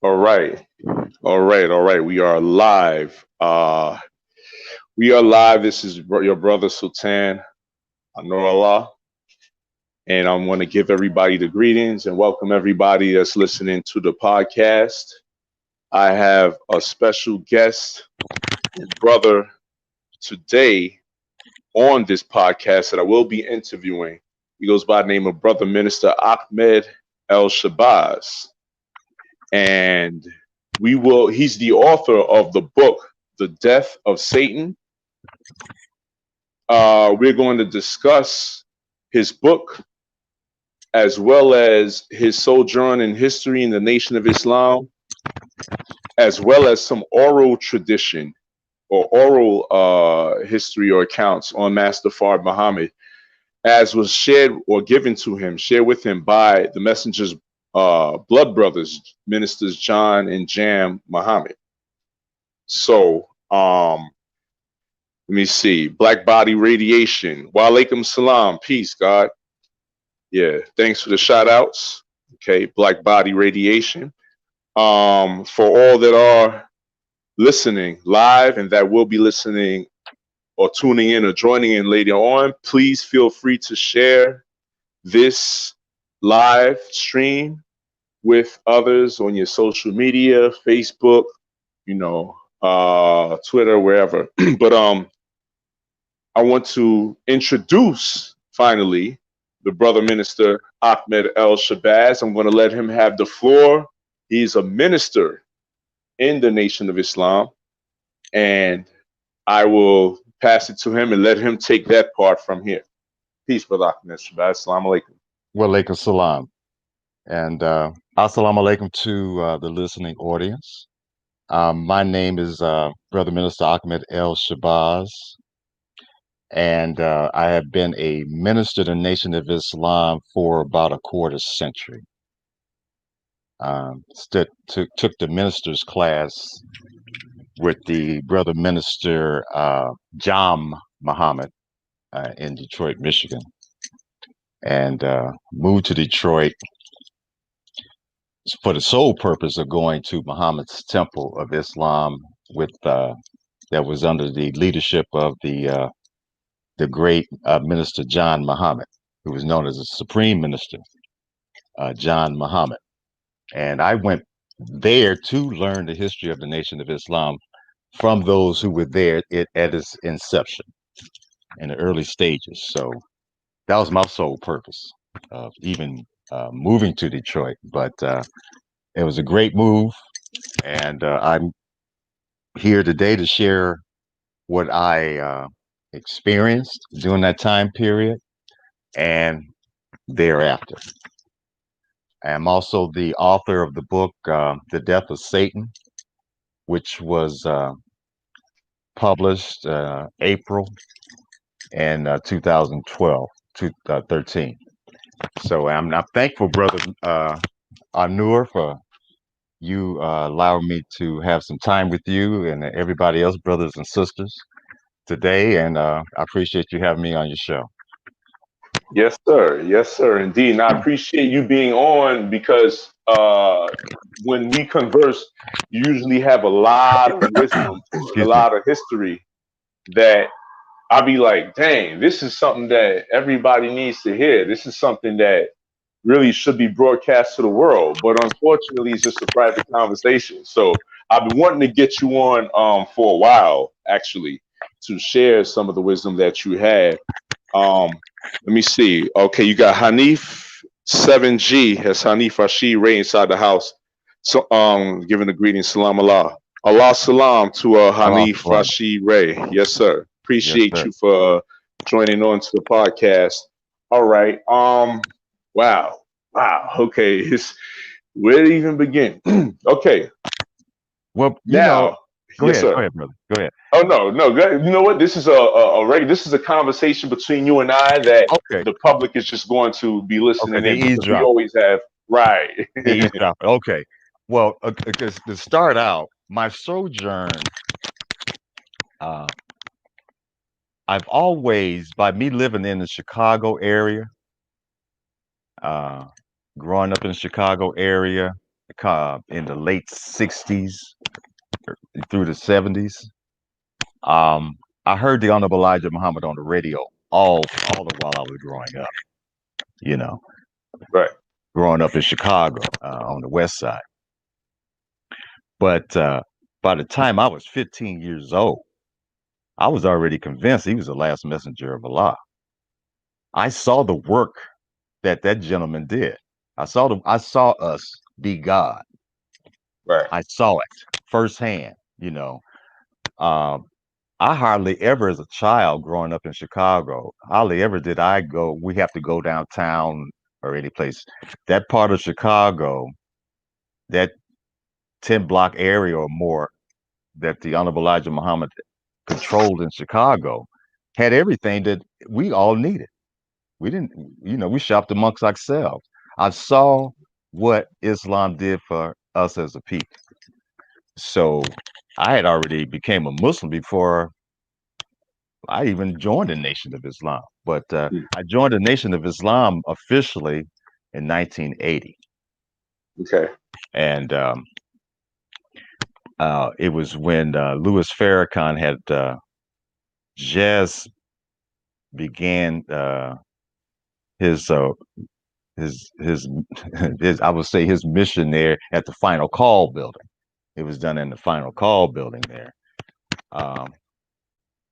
All right. All right. We are live. We are live. This is your brother Sultan Anurallah. And I want to give everybody the greetings and welcome everybody that's listening to the podcast. I have a special guest and brother today on this podcast that I will be interviewing. He goes by the name of Brother Minister Ahmed El-Shabazz. And he's the author of the book, The Death of Satan. We're going to discuss his book as well as his sojourn in history in the Nation of Islam, as well as some oral tradition or oral history or accounts on Master Fard Muhammad, as was shared or given to him, shared with him by the messenger's blood brothers, Ministers John and Jam Muhammad. So, let me see. Black body radiation. Wa alaikum salam. Peace, God. Yeah. Thanks for the shout outs. Okay. Black body radiation. For all that are listening live and that will be listening or tuning in or joining in later on, please feel free to share this live stream with others on your social media, Facebook, Twitter, wherever. But I want to introduce finally the brother minister Ahmed El-Shabazz. I'm going to let him have the floor. He's a minister in the Nation of Islam, and I will pass it to him and let him take that part from here. Peace, brother Ahmed El-Shabazz. Assalamu alaikum. Wa alaikum salam. And assalamu alaikum to the listening audience. My name is Brother Minister Ahmed El-Shabazz, and I have been a minister to the Nation of Islam for about a quarter century. Took the minister's class with the Brother Minister Jam Muhammad in Detroit, Michigan, and moved to Detroit for the sole purpose of going to Muhammad's Temple of Islam with that was under the leadership of the great Minister John Muhammad, who was known as the Supreme Minister, John Muhammad. And I went there to learn the history of the Nation of Islam from those who were there at its inception in the early stages. So that was my sole purpose of even moving to Detroit. But it was a great move, and I'm here today to share what I experienced during that time period and thereafter. I'm also the author of the book, The Death of Satan, which was published April in 2012, 2013. So I'm thankful, Brother Anur, for you allowing me to have some time with you and everybody else, brothers and sisters, today. And I appreciate you having me on your show. Yes, sir. Yes, sir. Indeed. And I appreciate you being on because when we converse, you usually have a lot of wisdom, a lot of history that I'll be like, dang, this is something that everybody needs to hear. This is something that really should be broadcast to the world. But unfortunately, it's just a private conversation. So I've been wanting to get you on for a while, actually, to share some of the wisdom that you had. Let me see. Okay, you got Hanif 7G. Has Hanif Rashid Ray inside the house. So giving the greeting, salam Allah. Allah salam to Hanif Rashid Ray. Yes, sir. Appreciate you for joining on to the podcast. All right. Wow. Okay. Where to even begin? Okay. Well, now, go ahead, brother. Go ahead. Oh no. You know what? This is this is a conversation between you and I that the public is just going to be listening in because we always have eavesdropper. Okay. Well, because to start out, my sojourn, I've always, by me living in the Chicago area, growing up in the Chicago area, Chicago in the late '60s through the '70s. I heard the Honorable Elijah Muhammad on the radio all the while I was growing up. You know, Right. growing up in Chicago on the West Side. But by the time I was 15 years old, I was already convinced he was the last messenger of Allah. I saw the work that gentleman did. I saw us be God. Right. I saw it firsthand. You know, um, I hardly ever, as a child growing up in Chicago, hardly ever did I go. We have to go downtown or any place. That part of Chicago, that 10-block area or more that the Honorable Elijah Muhammad controlled in Chicago, had everything that we all needed. We didn't, we shopped amongst ourselves. I saw what Islam did for us as a people. So I had already became a Muslim before I even joined the Nation of Islam. But Mm. I joined the Nation of Islam officially in 1980. Okay. And it was when Louis Farrakhan had just began his his his I would say his mission there at the Final Call building. It was done in the Final Call building there.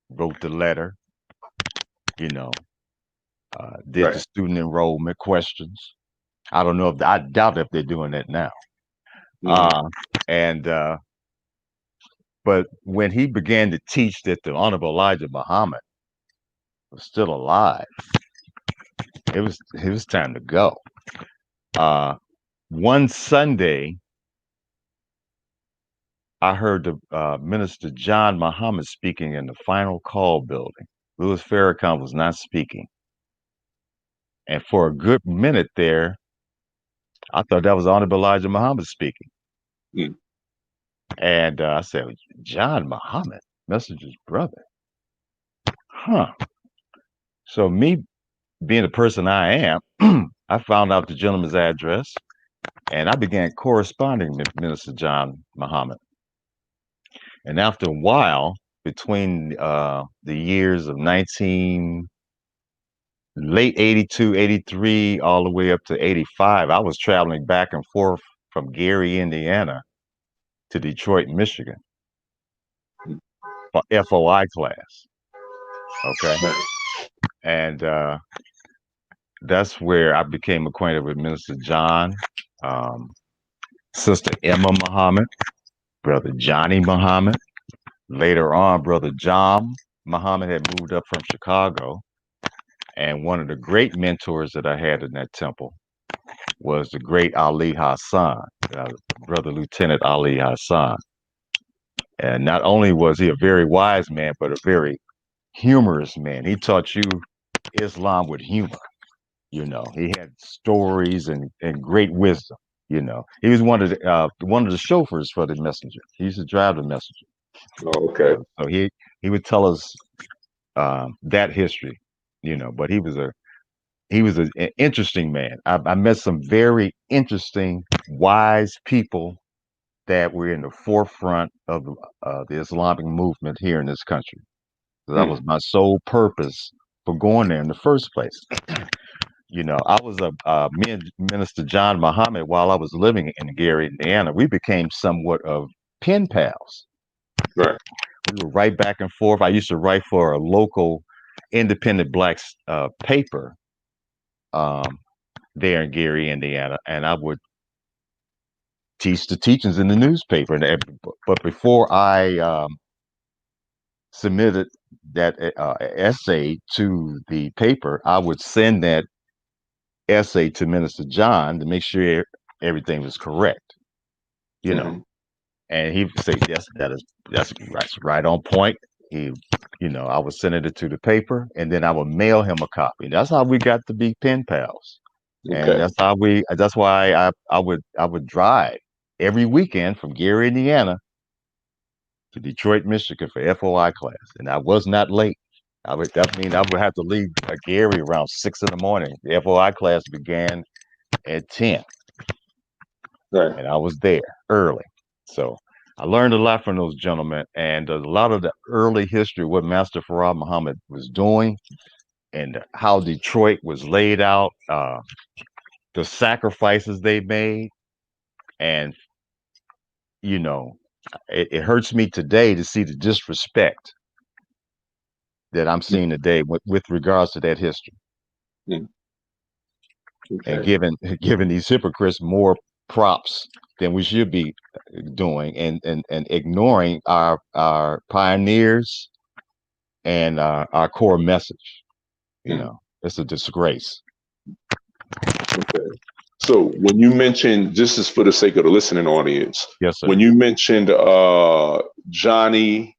Wrote the letter, you know, did the Right. student enrollment questions. I don't know if I doubt if they're doing that now. Mm. And but when he began to teach that the Honorable Elijah Muhammad was still alive, it was time to go. One Sunday, I heard the Minister John Muhammad speaking in the Final Call building. Louis Farrakhan was not speaking. And for a good minute there, I thought that was Honorable Elijah Muhammad speaking. Mm. And I said, John Muhammad, Messenger's brother. Huh. So me being the person I am, I found out the gentleman's address and I began corresponding with Minister John Muhammad. And after a while, between the years of late 82, 83, all the way up to 85, I was traveling back and forth from Gary, Indiana to Detroit, Michigan for FOI class. Okay. Right. And that's where I became acquainted with Minister John, um, Sister Emma Muhammad, Brother Johnny Muhammad. Later on, Brother John Muhammad had moved up from Chicago. And one of the great mentors that I had in that temple was the great Ali Hassan, Brother Lieutenant Ali Hassan. And not only was he a very wise man, but a very humorous man. He taught you Islam with humor. He had stories and great wisdom. He was one of the chauffeurs for the messenger. He used to drive the messenger. Oh, okay. So he would tell us that history. But he was an interesting man. I met some very interesting, wise people that were in the forefront of the Islamic movement here in this country. That was my sole purpose for going there in the first place. I was me and Minister John Muhammad, while I was living in Gary, Indiana, we became somewhat of pen pals. Right. We were right back and forth. I used to write for a local independent black paper there in Gary, Indiana, and I would teach the teachings in the newspaper. But before I submitted that essay to the paper, I would send that essay to Minister John to make sure everything was correct. Mm-hmm. And he would say, "Yes, that's right on point." I would send it to the paper, and then I would mail him a copy. That's how we got to be pen pals, and Okay. That's why I would drive every weekend from Gary, Indiana, to Detroit, Michigan for FOI class, and I was not late. That means I would have to leave Gary around 6 in the morning. The FOI class began at 10. Right. and I was there early. So I learned a lot from those gentlemen, and a lot of the early history, what Master Farad Muhammad was doing, and how Detroit was laid out, the sacrifices they made, and you know, it hurts me today to see the disrespect that I'm Mm, seeing today with regards to that history, mm, and okay. giving these hypocrites more props than we should be doing, and ignoring our pioneers and our core message. Mm, It's a disgrace. okay. So when you mentioned, just as for the sake of the listening audience, Yes, sir. when you mentioned Johnny,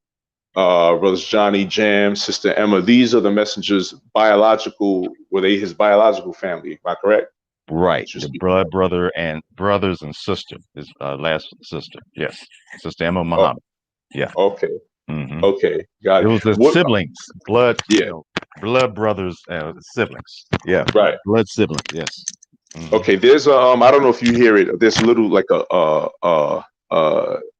brothers Johnny, Jam, Sister Emma, these are the messengers biological, were they his biological family? Am I correct? Right, That you're the speaking of? brothers and sister, his last sister. Yes, Sister Emma Oh, Muhammad. Yeah. okay. hmm Okay. Got It it. was the What? siblings, blood, Yeah. blood brothers, siblings. Yeah, Right. blood siblings. Yes. hmm Okay. There's I don't know if you hear it. There's a little like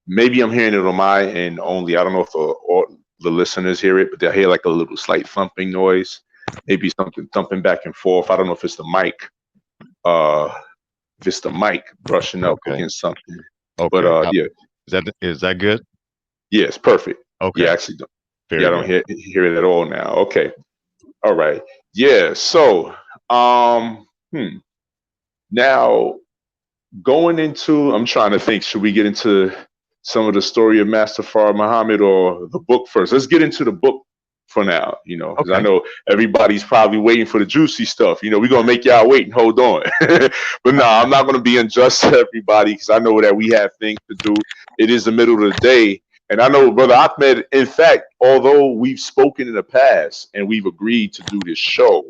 maybe I'm hearing it on my end only. I don't know if or the listeners hear it, but they hear like a little slight thumping noise. Maybe something thumping back and forth. I don't know if it's the mic. Uh, if it's the mic brushing up Okay. against something. But Okay. yeah, Is that good? yeah, it's perfect. Yeah, Okay. actually, yeah, Very I don't good. hear it at all now. Okay. All right. Yeah. So, hmm. Now going into, I'm trying to think. Should we get into some of the story of Master Fard Muhammad or the book first? Let's get into the book for now. Because I Okay. know everybody's probably waiting for the juicy stuff. We're gonna make y'all wait and hold on. But no, I'm not gonna be unjust to everybody because I know that we have things to do. It is the middle of the day. And I know, Brother Ahmed, in fact, although we've spoken in the past and we've agreed to do this show,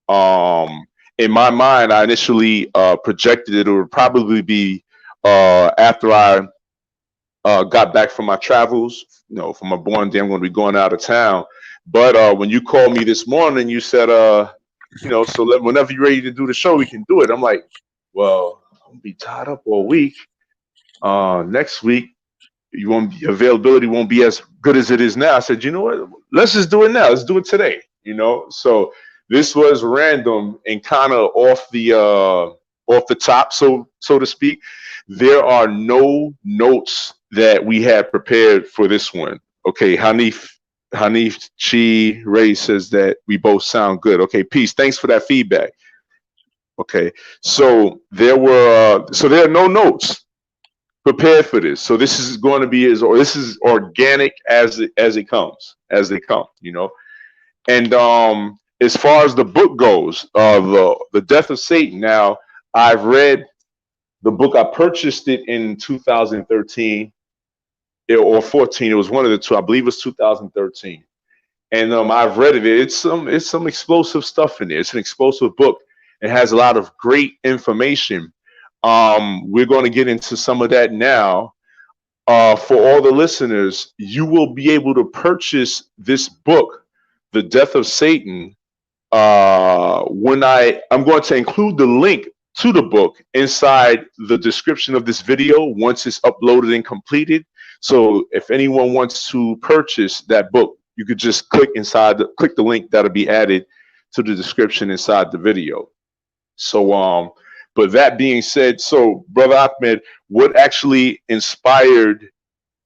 um, in my mind, I initially projected it would probably be after I got back from my travels. From my born day, I'm going to be going out of town. But when you called me this morning, you said, whenever you're ready to do the show, we can do it. I'm like, well, I'll be tied up all week. Next week, availability won't be as good as it is now. I said, you know what? Let's just do it now. Let's do it today. So this was random and kind of off the top, so to speak. There are no notes that we had prepared for this one. Okay, Hanif Chi Ray says that we both sound good. Okay, peace. Thanks for that feedback. Okay, so there are no notes prepared for this. So this is going to be this is organic as it comes, as they come. And as far as the book goes, the Death of Satan. Now, I've read the book. I purchased it in 2013 or 14. It was one of the two. I believe it was 2013. And I've read it. It's some explosive stuff in there. It's an explosive book. It has a lot of great information. We're going to get into some of that now. For all the listeners, you will be able to purchase this book, The Death of Satan. When I'm going to include the link to the book inside the description of this video once it's uploaded and completed. So if anyone wants to purchase that book, you could just click the link that'll be added to the description inside the video. So but that being said, so Brother Ahmed, what actually inspired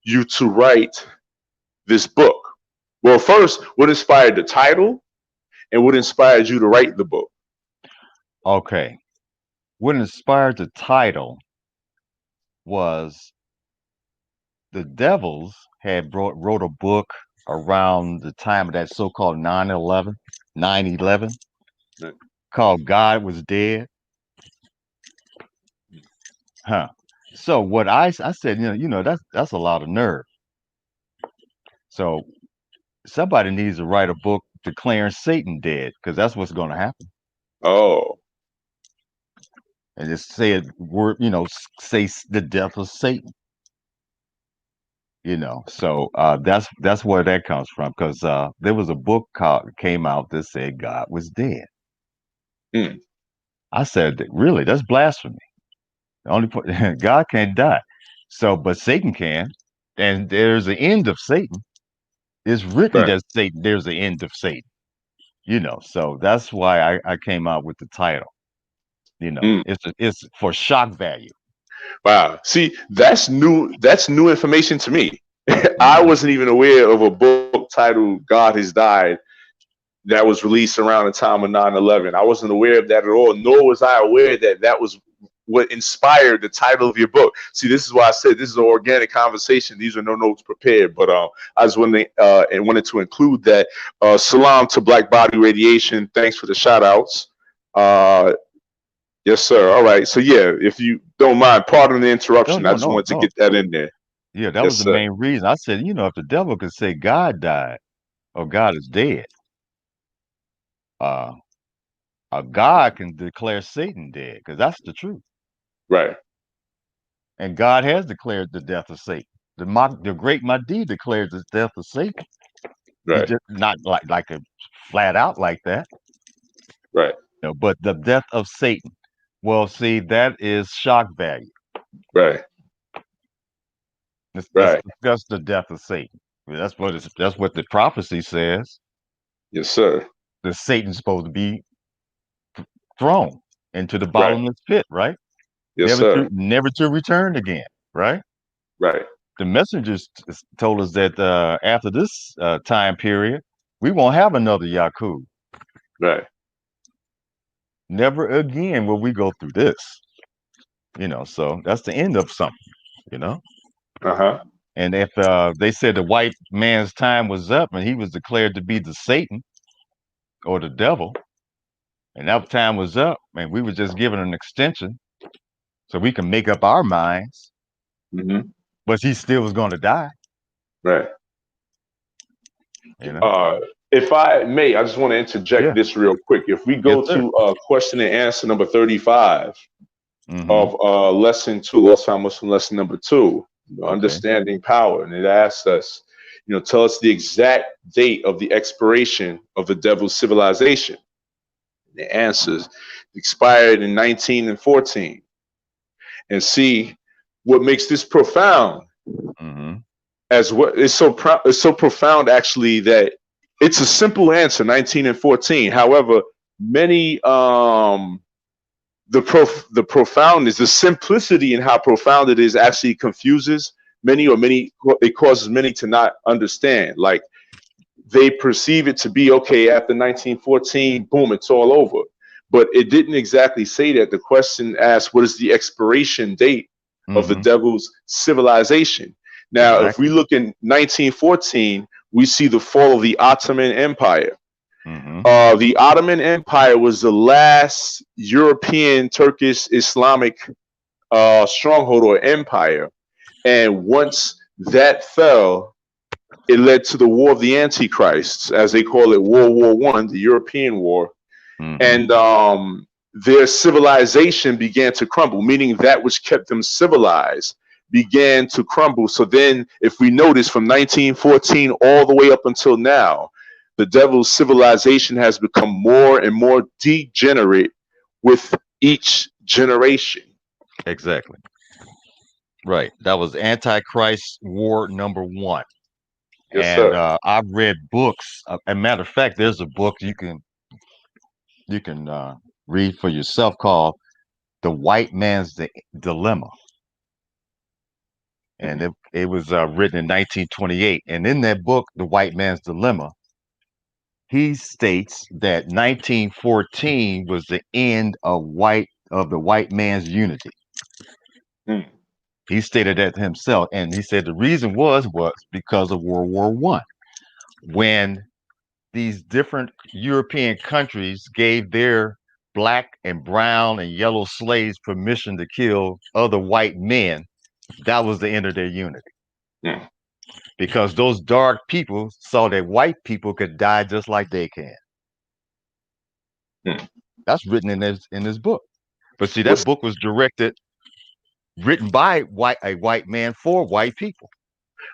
you to write this book? Well, first, what inspired the title and what inspired you to write the book? Okay. What inspired the title was the Devils had wrote a book around the time of that so-called 9/11 Right. called God Was Dead. Huh. So what I said, that's a lot of nerve. So somebody needs to write a book declaring Satan dead, because that's what's going to happen. Oh, And just say it word, say the death of Satan. So that's where that comes from, because there was a book came out that said God was dead. mm, I said, really, that's blasphemy. The only point, God can't die. So, but Satan can, and there's an end of Satan. It's written Right. that Satan, there's an end of Satan. So that's why I came out with the title. Mm. It's for shock value. Wow. See, that's new. That's new information to me. I Hmm. wasn't even aware of a book titled "God Has Died" that was released around the time of 9/11. I wasn't aware of that at all, nor was I aware that that was what inspired the title of your book. See, this is why I said this is an organic conversation. These are no notes prepared, but I just wanted to include that. Salam to Black Body Radiation. Thanks for the shout outs. Uh, yes, sir. All right. So, yeah, if you don't mind, pardon the No, interruption. I no, just no, wanted to no. get that in there. Yeah, that Yes, was the sir. main reason. I said, if the devil could say God died or God is dead, uh, a God can declare Satan dead because that's the truth. Right. And God has declared the death of Satan. The great Mahdi declared the death of Satan. He Right. just not like a flat out like that, Right. but the death of Satan. Well, see, that is shock value. Right. Let's Right. discuss the death of Satan. That's what the prophecy says. Yes, sir. That Satan's supposed to be thrown into the Right. bottomless pit, right? Yes, sir. Never to return again, right? Right. The messengers told us that after this time period, we won't have another Yakub. Right. Never again will we go through this. So that's the end of something. You know. Uh-huh. And if they said the white man's time was up and he was declared to be the Satan or the devil, and that time was up, and we were just given an extension so we can make up our minds, Hmm. but he still was going to die. Right. You know? Uh, if I may, I just want to interject Yeah. this real quick. If we Yes, go sir. to question and answer number 35 Mm-hmm. of lesson two, Lost Found Muslim lesson number two, Okay. understanding power, and it asks us, tell us the exact date of the expiration of the devil's civilization. The answers expired in 19 and 14. And see what makes this profound Mm-hmm. as what it's so profound actually that it's a simple answer 19 and 14. However, many the profoundness, the simplicity in how profound it is actually confuses many, it causes many to not understand. Like they perceive it to be okay after 1914, boom, it's all over. But it didn't exactly say that. The question asked, what is the expiration date of the Mm-hmm. devil's civilization? Now, if we Exactly. look in 1914, we see the fall of the Ottoman Empire. Mm-hmm. The Ottoman Empire was the last European Turkish Islamic stronghold or empire. And once that fell, it led to the War of the Antichrists, as they call it, World War One, the European War, Mm-hmm. and their civilization began to crumble, meaning that which kept them civilized began to crumble. So then, if we notice from 1914 all the way up until now, the devil's civilization has become more and more degenerate with each generation. Exactly. Right. That was Antichrist War number one. Yes, And sir. I've read books. A matter of fact, there's a book you can read for yourself called "The White Man's Dilemma," and Mhm. it was written in 1928. And in that book, "The White Man's Dilemma," he states that 1914 was the end of the white man's unity. Mm. He stated that himself, and he said the reason was because of World War One, when these different European countries gave their black and brown and yellow slaves permission to kill other white men. That was the end of their unity Mm. because those dark people saw that white people could die just like they can. Mm. That's written in this book. But see, that What's book was written by a white man for white people.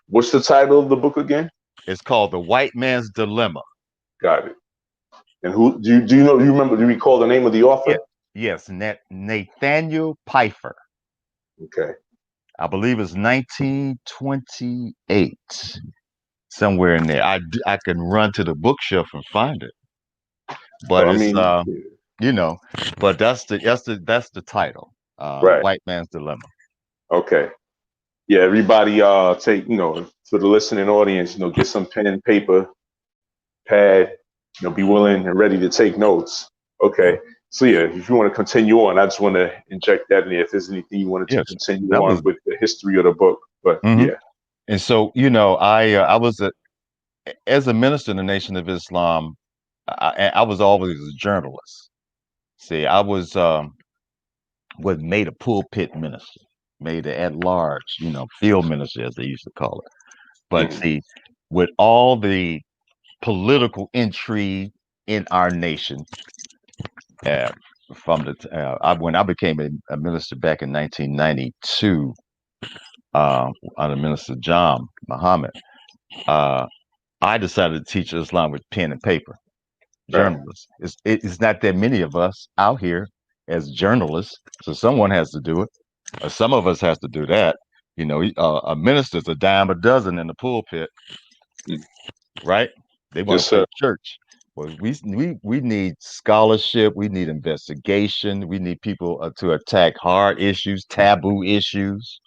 what's the title of the book again? It's called The White Man's Dilemma. Got it. And who do you know? Do you remember? Do you recall the name of the Yeah. author? Yes, Nathaniel Pfeiffer. Okay. I believe it's 1928, somewhere in there. I can run to the bookshelf and find it, but Well, I it's mean, you know, but that's the title, The right. White Man's Dilemma. Okay. Yeah, everybody take, for the listening audience, get some pen and paper, pad, be willing and ready to take notes. Okay. So yeah, if you want to continue on, I just want to inject that in there if there's anything you wanted to Yes, continue that on was. with the history of the book. But Mhm. yeah, And so, I was as a minister in the Nation of Islam. I was always a journalist. See, I was made a pulpit minister, made an at large, field minister as they used to call it. But mm, see, with all the political intrigue in our nation, uh, when I became a minister back in 1992, under Minister John Muhammad, uh, I decided to teach Islam with pen and paper. right, Journalists. It's not that many of us out here as journalists, so someone has to do it. Or some of us has to do that. A minister's a dime a dozen in the pulpit, mm, right? They want yes, to sir, play church. Well, we need scholarship. We need investigation. We need people to attack hard issues, taboo issues.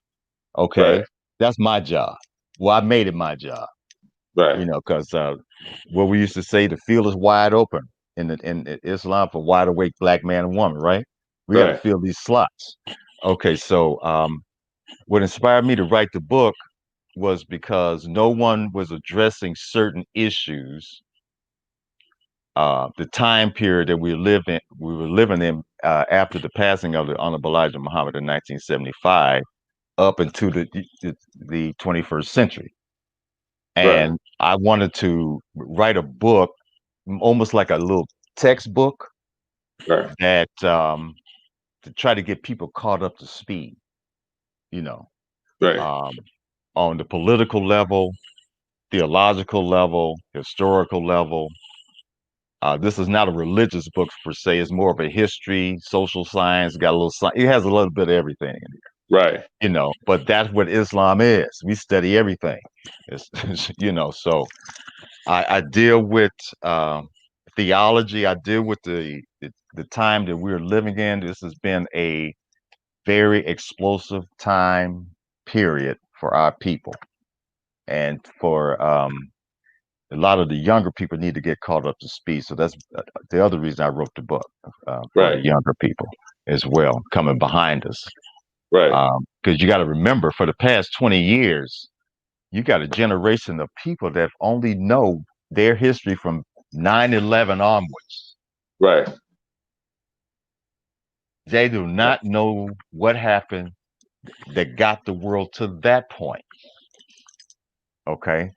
right, Okay, that's my job. Well, I made it my job. right, Because what we used to say, the field is wide open in Islam for wide awake black man and woman, right? We got to right, fill these slots. Okay, so what inspired me to write the book was because no one was addressing certain issues. The time period that we were living in after the passing of the Honorable Elijah Muhammad in 1975, up into the 21st century. right, And I wanted to write a book, almost like a little textbook right, that to try to get people caught up to speed, you know, right, um, on the political level, theological level, historical level. This is not a religious book per se. It's more of a history, social science. Got a little science. It has a little bit of everything in it, right, But that's what Islam is. We study everything. It's, so I deal with theology. I deal with the time that we're living in. This has been a very explosive time period for our people, and for a lot of the younger people need to get caught up to speed. So that's the other reason I wrote the book, for right, the younger people as well, coming behind us. right, Because you got to remember, for the past 20 years, you got a generation of people that only know their history from 9/11 onwards. right, They do not know what happened that got the world to that point. Okay.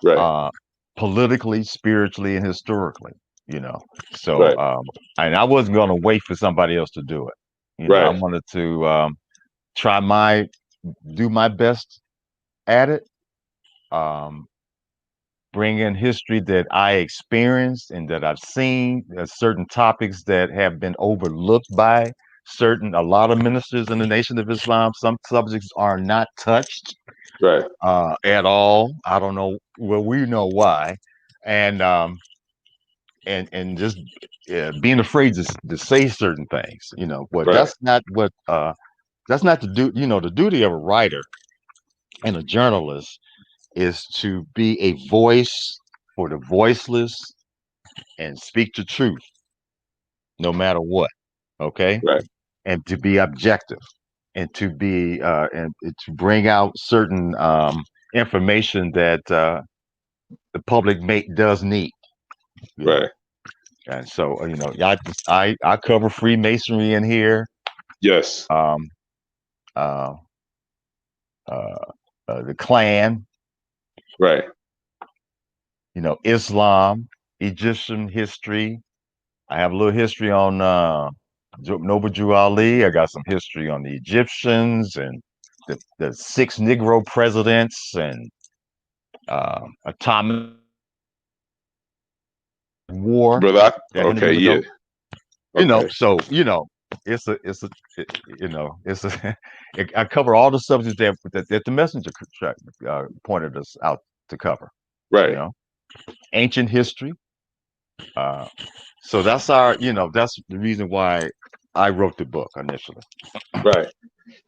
right, Uh, Politically, spiritually, and historically, you know. So, right, and I wasn't going to wait for somebody else to do it. I right, wanted to try do my best at it. Um, bring in history that I experienced and that I've seen, certain topics that have been overlooked by a lot of ministers in the Nation of Islam. Some subjects are not touched right, at all. I don't know. Well, we know why, and just being afraid to say certain things. But right, that's not the duty of a writer and a journalist is to be a voice for the voiceless and speak the truth no matter what. Okay. right, And to be objective and to be and to bring out certain information that the public does need, you know. right. And so, I cover Freemasonry in here, Yes, um, uh, uh, the Klan, right, Islam, Egyptian history. I have a little history on Noble Drew Ali. I got some history on the Egyptians and the six Negro presidents and atomic war brother. that 100 Okay, years yeah, ago. okay, So it's a it's a I cover all the subjects that the messenger pointed us out to cover. You Right. know, ancient history. Uh, so that's the reason why I wrote the book initially. Right.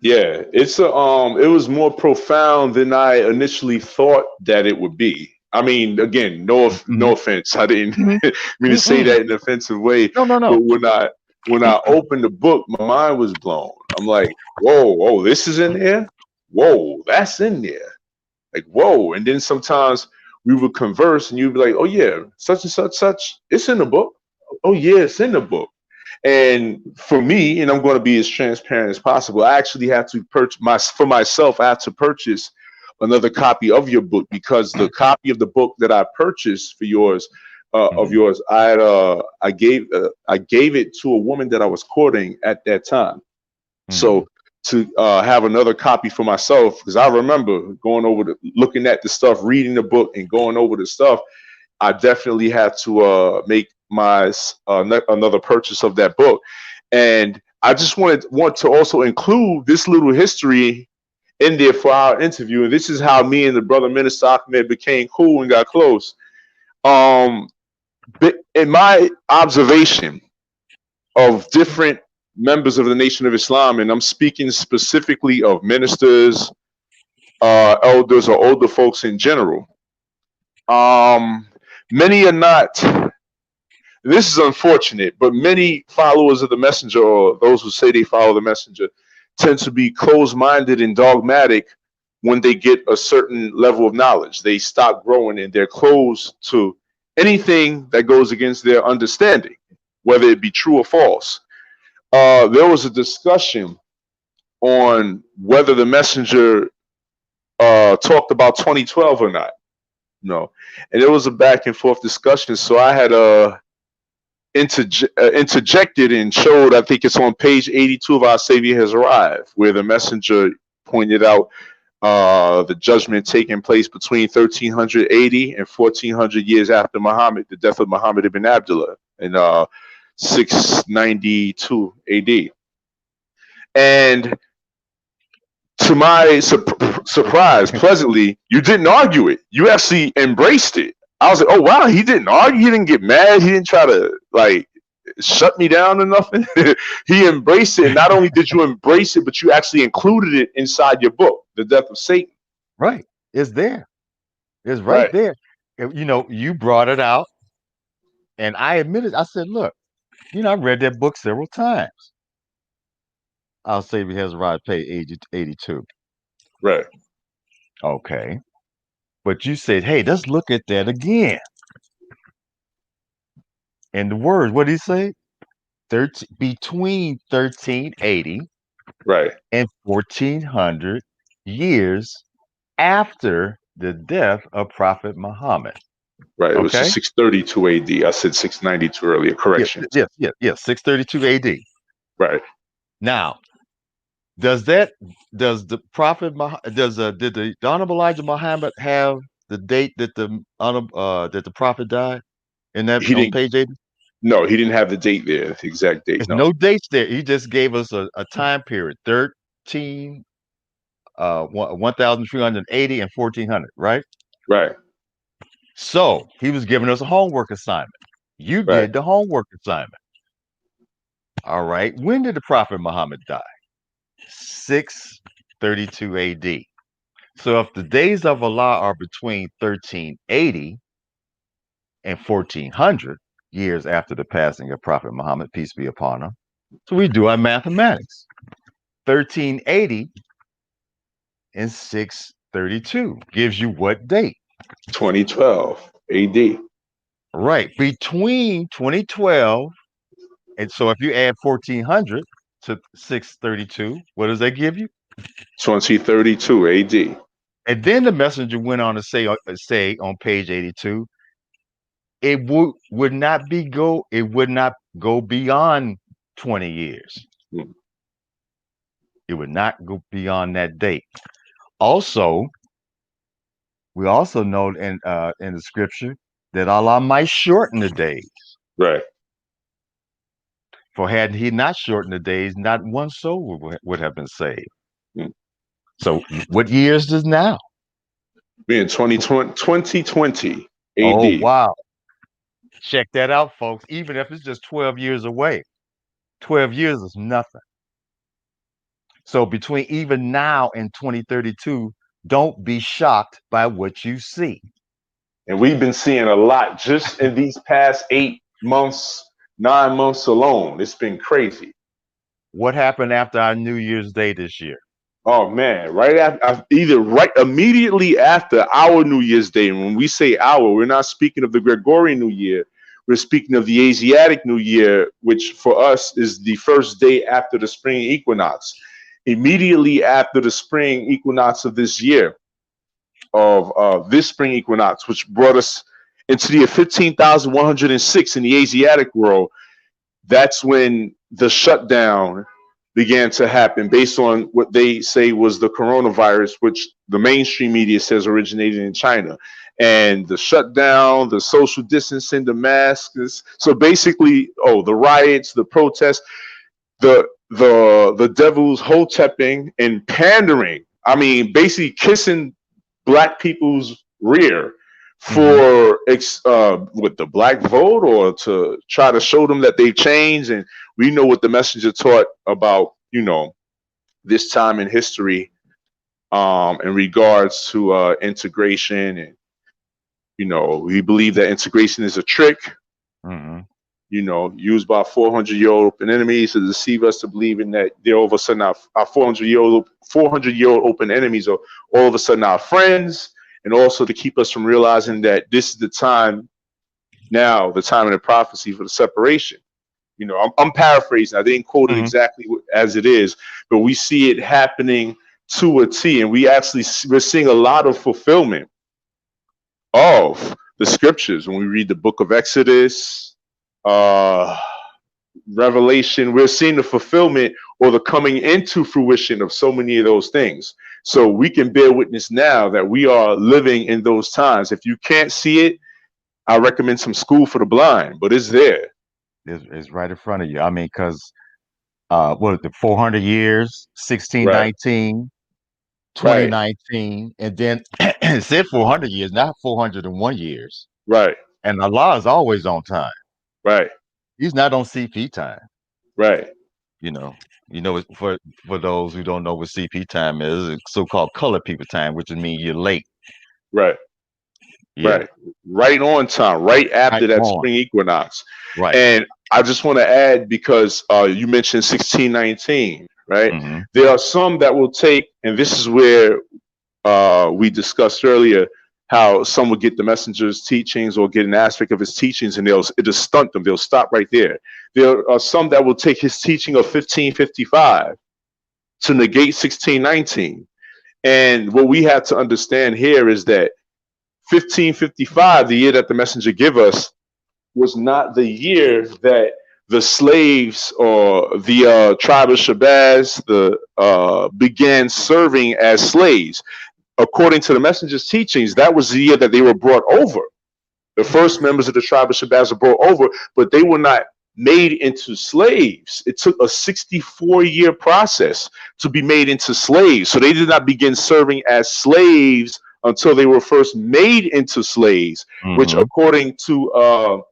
Yeah, it was more profound than I initially thought that it would be. I mean, again, Hmm. no offense. I didn't Hmm. mean to say Mm-mm. that in an offensive way, No, no, but no. when I opened the book, my mind was blown. I'm like, whoa, oh, this is in there? Whoa, that's in there. Like, whoa. And then sometimes we would converse and you'd be like, oh yeah, such and such, such, it's in the book. Oh yeah, it's in the book. And for me, and I'm going to be as transparent as possible, I actually had to purchase for myself. I had to purchase another copy of your book because the copy of the book that I purchased for yours, of Hmm. yours, I gave it to a woman that I was courting at that time. Hmm. So to have another copy for myself, because I remember going over looking at the stuff, reading the book, and going over the stuff. I definitely had to make another purchase of that book, and I just want to also include this little history in there for our interview. And this is how me and the brother Minister Ahmed became cool and got close. Um, in my observation of different members of the Nation of Islam, and I'm speaking specifically of ministers, elders, or older folks in general. Um, Many are not. This is unfortunate, but many followers of the messenger, or those who say they follow the messenger, tend to be closed-minded and dogmatic when they get a certain level of knowledge. They stop growing and they're closed to anything that goes against their understanding, whether it be true or false. There was a discussion on whether the messenger talked about 2012 or not. No, and it was a back and forth discussion. So I had interjected and showed, I think it's on page 82 of Our Savior Has Arrived, where the messenger pointed out the judgment taking place between 1380 and 1400 years after Muhammad, the death of Muhammad ibn Abdullah in 692 AD. And to my surprise, pleasantly, you didn't argue it. You actually embraced it. I was like, oh wow, he didn't argue. He didn't get mad. He didn't try to like shut me down or nothing. He embraced it. And not only did you embrace it, but you actually included it inside your book, The Death of Satan. Right. It's there. It's right Right, there. You brought it out, and I admitted. I said, "Look, I read that book several times." I'll say he has arrived page 82. right, Okay, but you said, "Hey, let's look at that again." And the words, what did he say? 13, between 1380 right, and 1400 years after the death of Prophet Muhammad. right. It was Okay. 632 AD. I said 692 earlier. Yes, Corrections. yes, yes, yes. 632 A.D. Right. Now, Does that does the prophet did the Honorable Elijah Muhammad have the date that the prophet died in that He on didn't. page 80? No, he didn't have the date there. The exact date. There's No. no dates there. He just gave us a time period 13 1380 and 1400, right? Right. So he was giving us a homework assignment. You Right. did the homework assignment. All right. When did the prophet Muhammad die? 632 AD. So if the days of Allah are between 1380 and 1400 years after the passing of Prophet Muhammad, peace be upon him, so we do our mathematics. 1380 and 632 gives you what date? 2012 AD. Right, between 2012, and so if you add 1400 to 632, what does that give you? 2032 AD. And then the messenger went on to say on page 82, it would not go beyond 20 years. Mm. It would not go beyond that date. Also, we also know in the scripture that Allah might shorten the days. Right. For had he not shortened the days, not one soul would have been saved. Mm. So what year is this now? Being 2020 Oh, AD. wow. Check that out, folks. Even if it's just 12 years away, 12 years is nothing. So between even now and 2032, don't be shocked by what you see. And we've been seeing a lot just in these past 8 months, 9 months alone. It's been crazy. What happened after our New Year's Day this year? Oh man, right after, either right immediately after our New Year's Day. And when we say our, we're not speaking of the Gregorian New Year. We're speaking of the Asiatic New Year, which for us is the first day after the spring equinox. Immediately after the spring equinox of this year, of this spring equinox, which brought us into the year 15,106 in the Asiatic world, that's when the shutdown began to happen based on what they say was the coronavirus, which the mainstream media says originated in China. And the shutdown, the social distancing, the masks. So basically, the riots, the protests, the devil's hotepping and pandering. I mean, basically kissing black people's rear for with the black vote, or to try to show them that they've changed. And we know what the messenger taught about, this time in history, in regards to integration. And we believe that integration is a trick, used by 400-year-old open enemies to deceive us to believing that they're all of a sudden our 400-year-old open enemies are all of a sudden our friends, and also to keep us from realizing that this is the time now, the time of the prophecy for the separation. I'm paraphrasing. I didn't quote it exactly as it is, but we see it happening to a T, and we're seeing a lot of fulfillment of the scriptures when we read the book of Exodus, Revelation. We're seeing the fulfillment or the coming into fruition of so many of those things. So we can bear witness now that we are living in those times. If you can't see it, I recommend some School for the Blind, but it's there. It's right in front of you. I mean, because what is it, 400 years, 1619, 2019, and then it said 400 years, not 401 years. Right. And Allah is always on time. Right. He's not on CP time. Right. For those who don't know what CP time is, it's so-called colored people time, which means you're late. Right. Yeah. Right on time, right after that spring equinox. Right. And I just want to add, because you mentioned 1619, right? There are some that will take, and this is where we discussed earlier, how some will get the messenger's teachings or get an aspect of his teachings, and it'll stunt them. They'll stop right there. There are some that will take his teaching of 1555 to negate 1619. And what we have to understand here is that 1555, the year that the messenger gave us, was not the year that the slaves or the tribe of El-Shabazz began serving as slaves. According to the messenger's teachings, that was the year that they were brought over. The first members of the tribe of El-Shabazz were brought over, but they were not made into slaves. It took a 64-year process to be made into slaves. So they did not begin serving as slaves until they were first made into slaves, which according to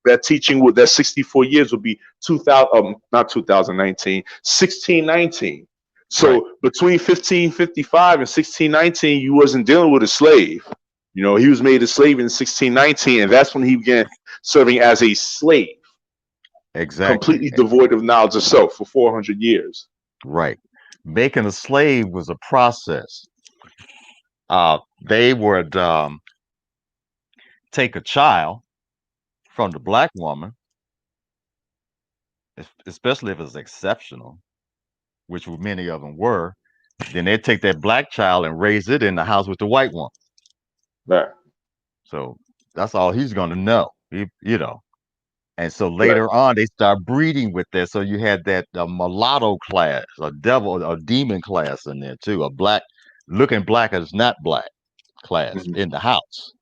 that teaching, that 64 years would be 1619. So between 1555 and 1619, you wasn't dealing with a slave. He was made a slave in 1619, and that's when he began serving as a slave. Exactly. Completely devoid of knowledge of self for 400 years. Right. Making a slave was a process. They would take a child from the black woman, especially if it's exceptional, which many of them were. Then they'd take that black child and raise it in the house with the white woman. Right. So that's all he's going to know, And so later on, they start breeding with that. So you had that mulatto class, a demon class in there too, a black looking black as not black class in the house.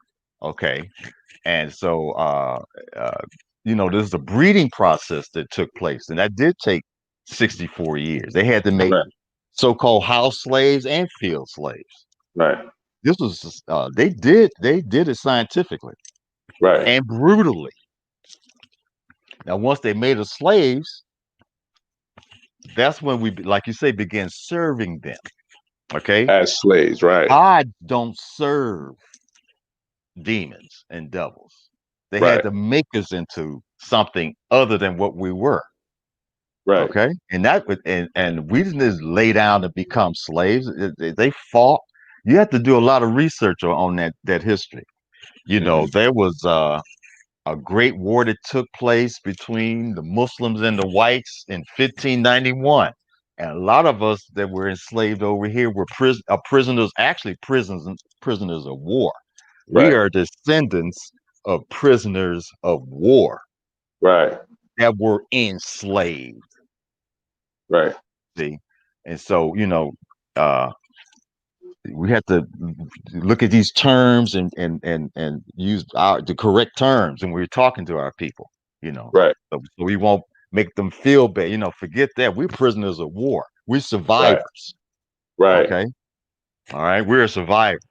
Okay. And so there's a breeding process that took place, and that did take 64 years. They had to make Right. so-called house slaves and field slaves. Right. This was they did it scientifically Right. and brutally. Now, once they made us slaves, that's when we, like you say, began serving them. Okay, As slaves. Right. God don't serve demons and devils. They had Right. to make us into something other than what we were. Right. Okay, and we didn't just lay down to become slaves. They fought. You have to do a lot of research on that history. Hmm. There was a great war that took place between the Muslims and the whites in 1591. And a lot of us that were enslaved over here were prisoners, actually prisoners of war. We Right. are descendants of prisoners of war Right. that were enslaved. Right. See, and so uh, we have to look at these terms and use the correct terms when we're talking to our people. Right. So we won't make them feel bad. Forget that we're prisoners of war. We're Right. survivors. Right. Okay, all right, we're survivors.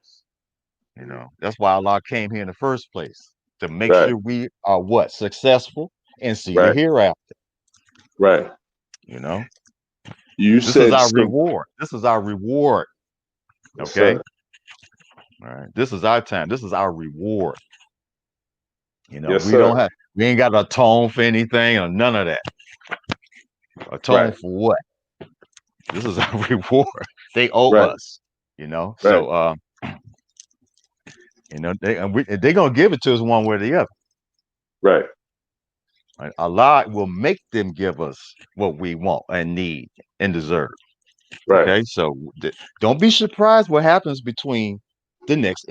That's why Allah came here in the first place, to make Right. sure we are what, successful and see the Right. hereafter. Right. You know, You this is said our some. reward. This is our reward. Yes, Okay, sir. all right. This is our time. This is our reward. Yes, We sir. ain't got to atone for anything or none of that. Atone Right. for what? This is our reward. They owe Right. us. Right. So they're gonna give it to us one way or the other. Right. Right? Allah will make them give us what we want and need and deserve. Right. Okay, so don't be surprised what happens between the next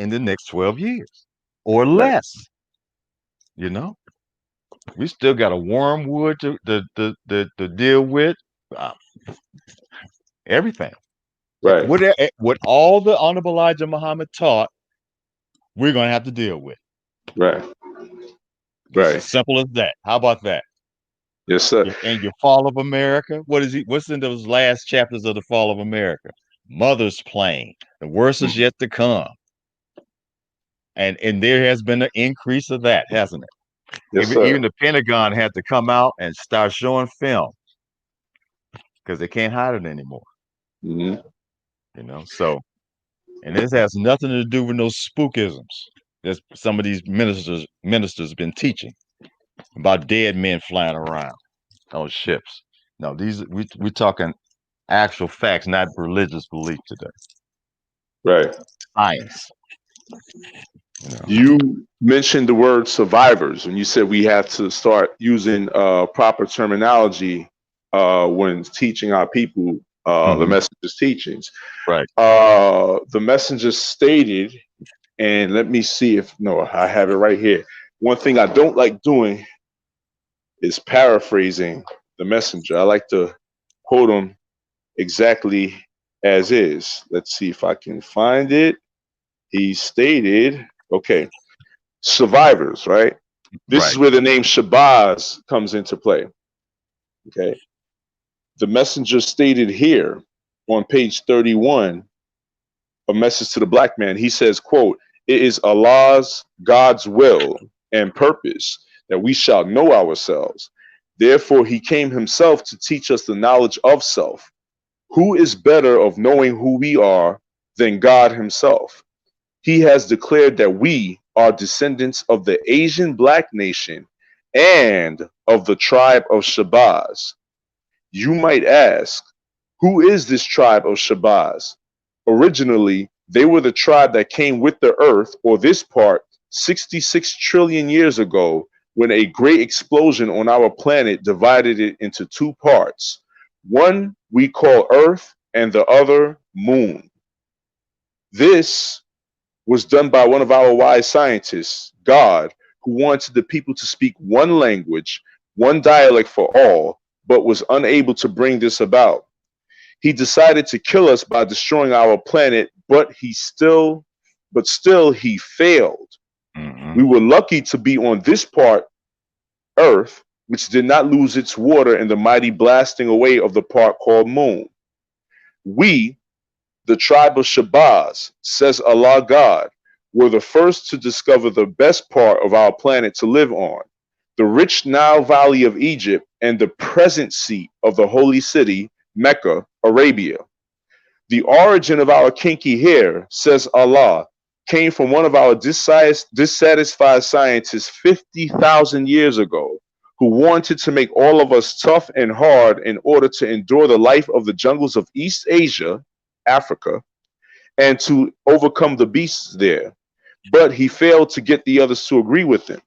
12 years or Right. less. You know, we still got a wormwood to deal with. Uh, everything. Right. What all the Honorable Elijah Muhammad taught, we're gonna have to deal with. Right. It's as Right. simple as that. How about that? Yes, sir. And your Fall of America. What's in those last chapters of the Fall of America? Mother's plane. The worst is Mhm. yet to come. And there has been an increase of that, hasn't it? Yes, Even sir. the Pentagon had to come out and start showing film because they can't hide it anymore. Hmm. So, and this has nothing to do with no spookisms that some of these ministers been teaching about dead men flying around on ships. No, we're talking actual facts, not religious belief today. Right. Science. You know. You mentioned the word survivors when you said we have to start using proper terminology when teaching our people the Hmm. messenger's teachings. Right. The messenger stated, and let me see if no, I have it right here. One thing I don't like doing is paraphrasing the messenger. I like to quote him exactly as is. Let's see if I can find it. He stated, okay, survivors, right? This is Right. where the name Shabazz comes into play. Okay. The messenger stated here on page 31, a message to the black man. He says, quote, "It is Allah's, God's will and purpose that we shall know ourselves. Therefore, he came himself to teach us the knowledge of self. Who is better of knowing who we are than God himself? He has declared that we are descendants of the Asian black nation and of the tribe of Shabazz. You might ask, who is this tribe of Shabazz? Originally, they were the tribe that came with the earth, or this part, 66 trillion years ago, when a great explosion on our planet divided it into two parts. One we call Earth, and the other Moon. This was done by one of our wise scientists, God, who wanted the people to speak one language, one dialect for all, but was unable to bring this about. He decided to kill us by destroying our planet, but still he failed. Hmm. We were lucky to be on this part earth, which did not lose its water in the mighty blasting away of the part called moon. We, the tribe of Shabazz, says Allah God, were the first to discover the best part of our planet to live on, the rich Nile Valley of Egypt and the present seat of the holy city, Mecca, Arabia. The origin of our kinky hair, says Allah, came from one of our dissatisfied scientists 50,000 years ago, who wanted to make all of us tough and hard in order to endure the life of the jungles of East Asia, Africa, and to overcome the beasts there. But he failed to get the others to agree with him.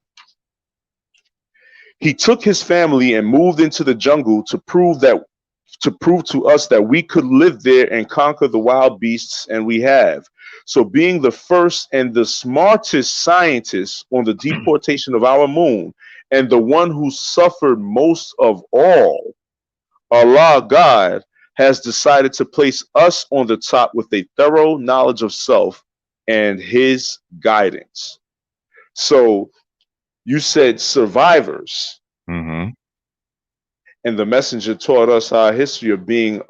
He took his family and moved into the jungle to prove to us that we could live there and conquer the wild beasts, and we have. So being the first and the smartest scientists on the deportation of our moon, and the one who suffered most of all, Allah God has decided to place us on the top with a thorough knowledge of self and his guidance. So you said survivors. Mm-hmm. And the messenger taught us our history of being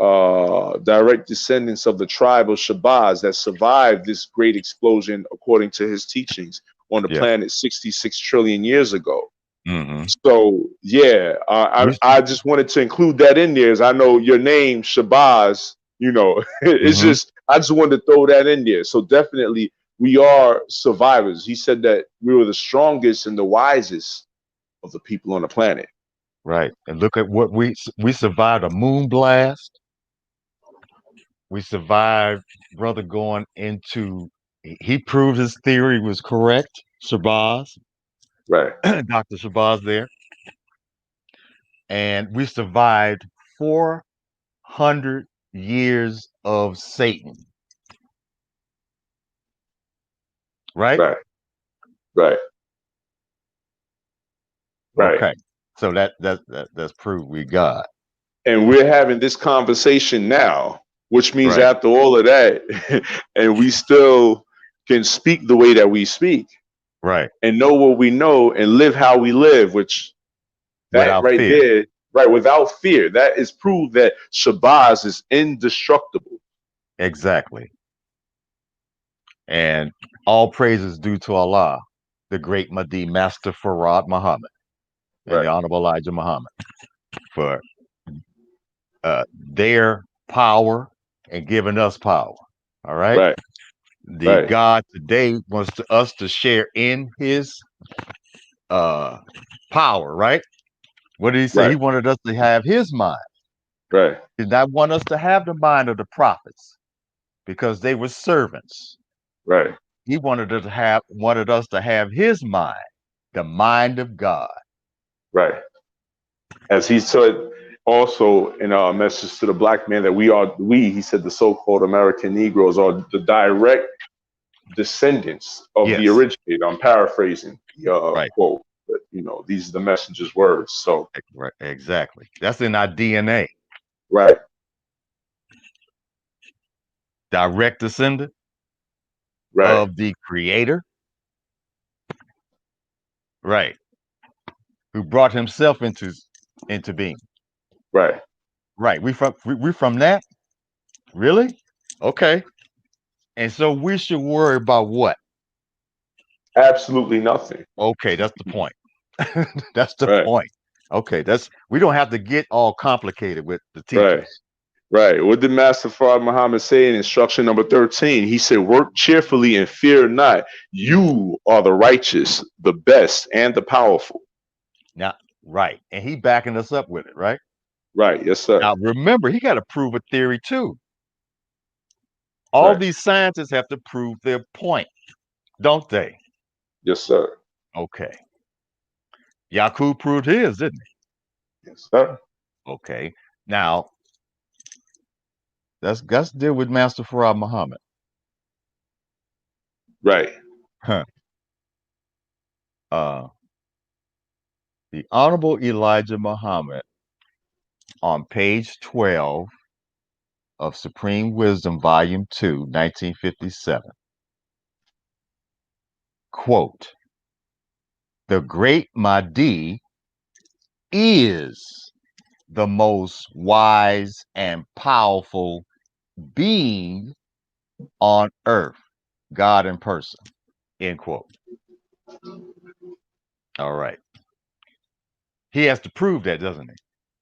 direct descendants of the tribe of Shabazz that survived this great explosion, according to his teachings, on the planet 66 trillion years ago. Mm-hmm. So, yeah, I just wanted to include that in there, as I know your name, Shabazz, you know, it's just, I just wanted to throw that in there. So definitely we are survivors. He said that we were the strongest and the wisest of the people on the planet. Right. And look at what we survived a moon blast. We survived brother going into, he proved his theory was correct, Shabazz. Right. Dr. Shabazz there. And we survived 400 years of Satan. Right? Right. Right. Right. Okay. So that's proof we got. And we're having this conversation now, which means after all of that, and we still can speak the way that we speak. Right. And know what we know and live how we live, which that without right fear. there, right, without fear. That is proof that Shabazz is indestructible. Exactly. And all praises due to Allah, the great Mahdi, Master Farad Muhammad, and the Honorable Elijah Muhammad, for their power and giving us power. All right. Right. The God today wants us to share in his power, right? What did he say? He wanted us to have his mind. Right. He did not want us to have the mind of the prophets because they were servants. Right. He wanted us to have his mind, the mind of God. Right. As he said also in our message to the black man that he said the so-called American Negroes are the direct descendants of the originator. I'm paraphrasing the quote, but you know, these are the messenger's words. So exactly. That's in our DNA. Right. Direct descendant of the creator. Right. Who brought himself into being. Right. Right. We from that? Really? Okay. And so we should worry about what? Absolutely nothing. Okay, that's the point. That's the point. Okay, we don't have to get all complicated with the teachers. Right. What did Master Farad Muhammad say in instruction number 13? He said, work cheerfully and fear not. You are the righteous, the best, and the powerful. Now, right. And he backing us up with it, right? Right. Yes, sir. Now, remember, he got to prove a theory too. All these scientists have to prove their point, don't they? Yes, sir. Okay. Yaqub proved his, didn't he? Yes, sir. Okay. Now, let's deal with Master Farad Muhammad. Right. Huh. The Honorable Elijah Muhammad on page 12 of Supreme Wisdom, Volume 2, 1957. Quote, the great Mahdi is the most wise and powerful being on earth, God in person, end quote. All right. He has to prove that, doesn't he?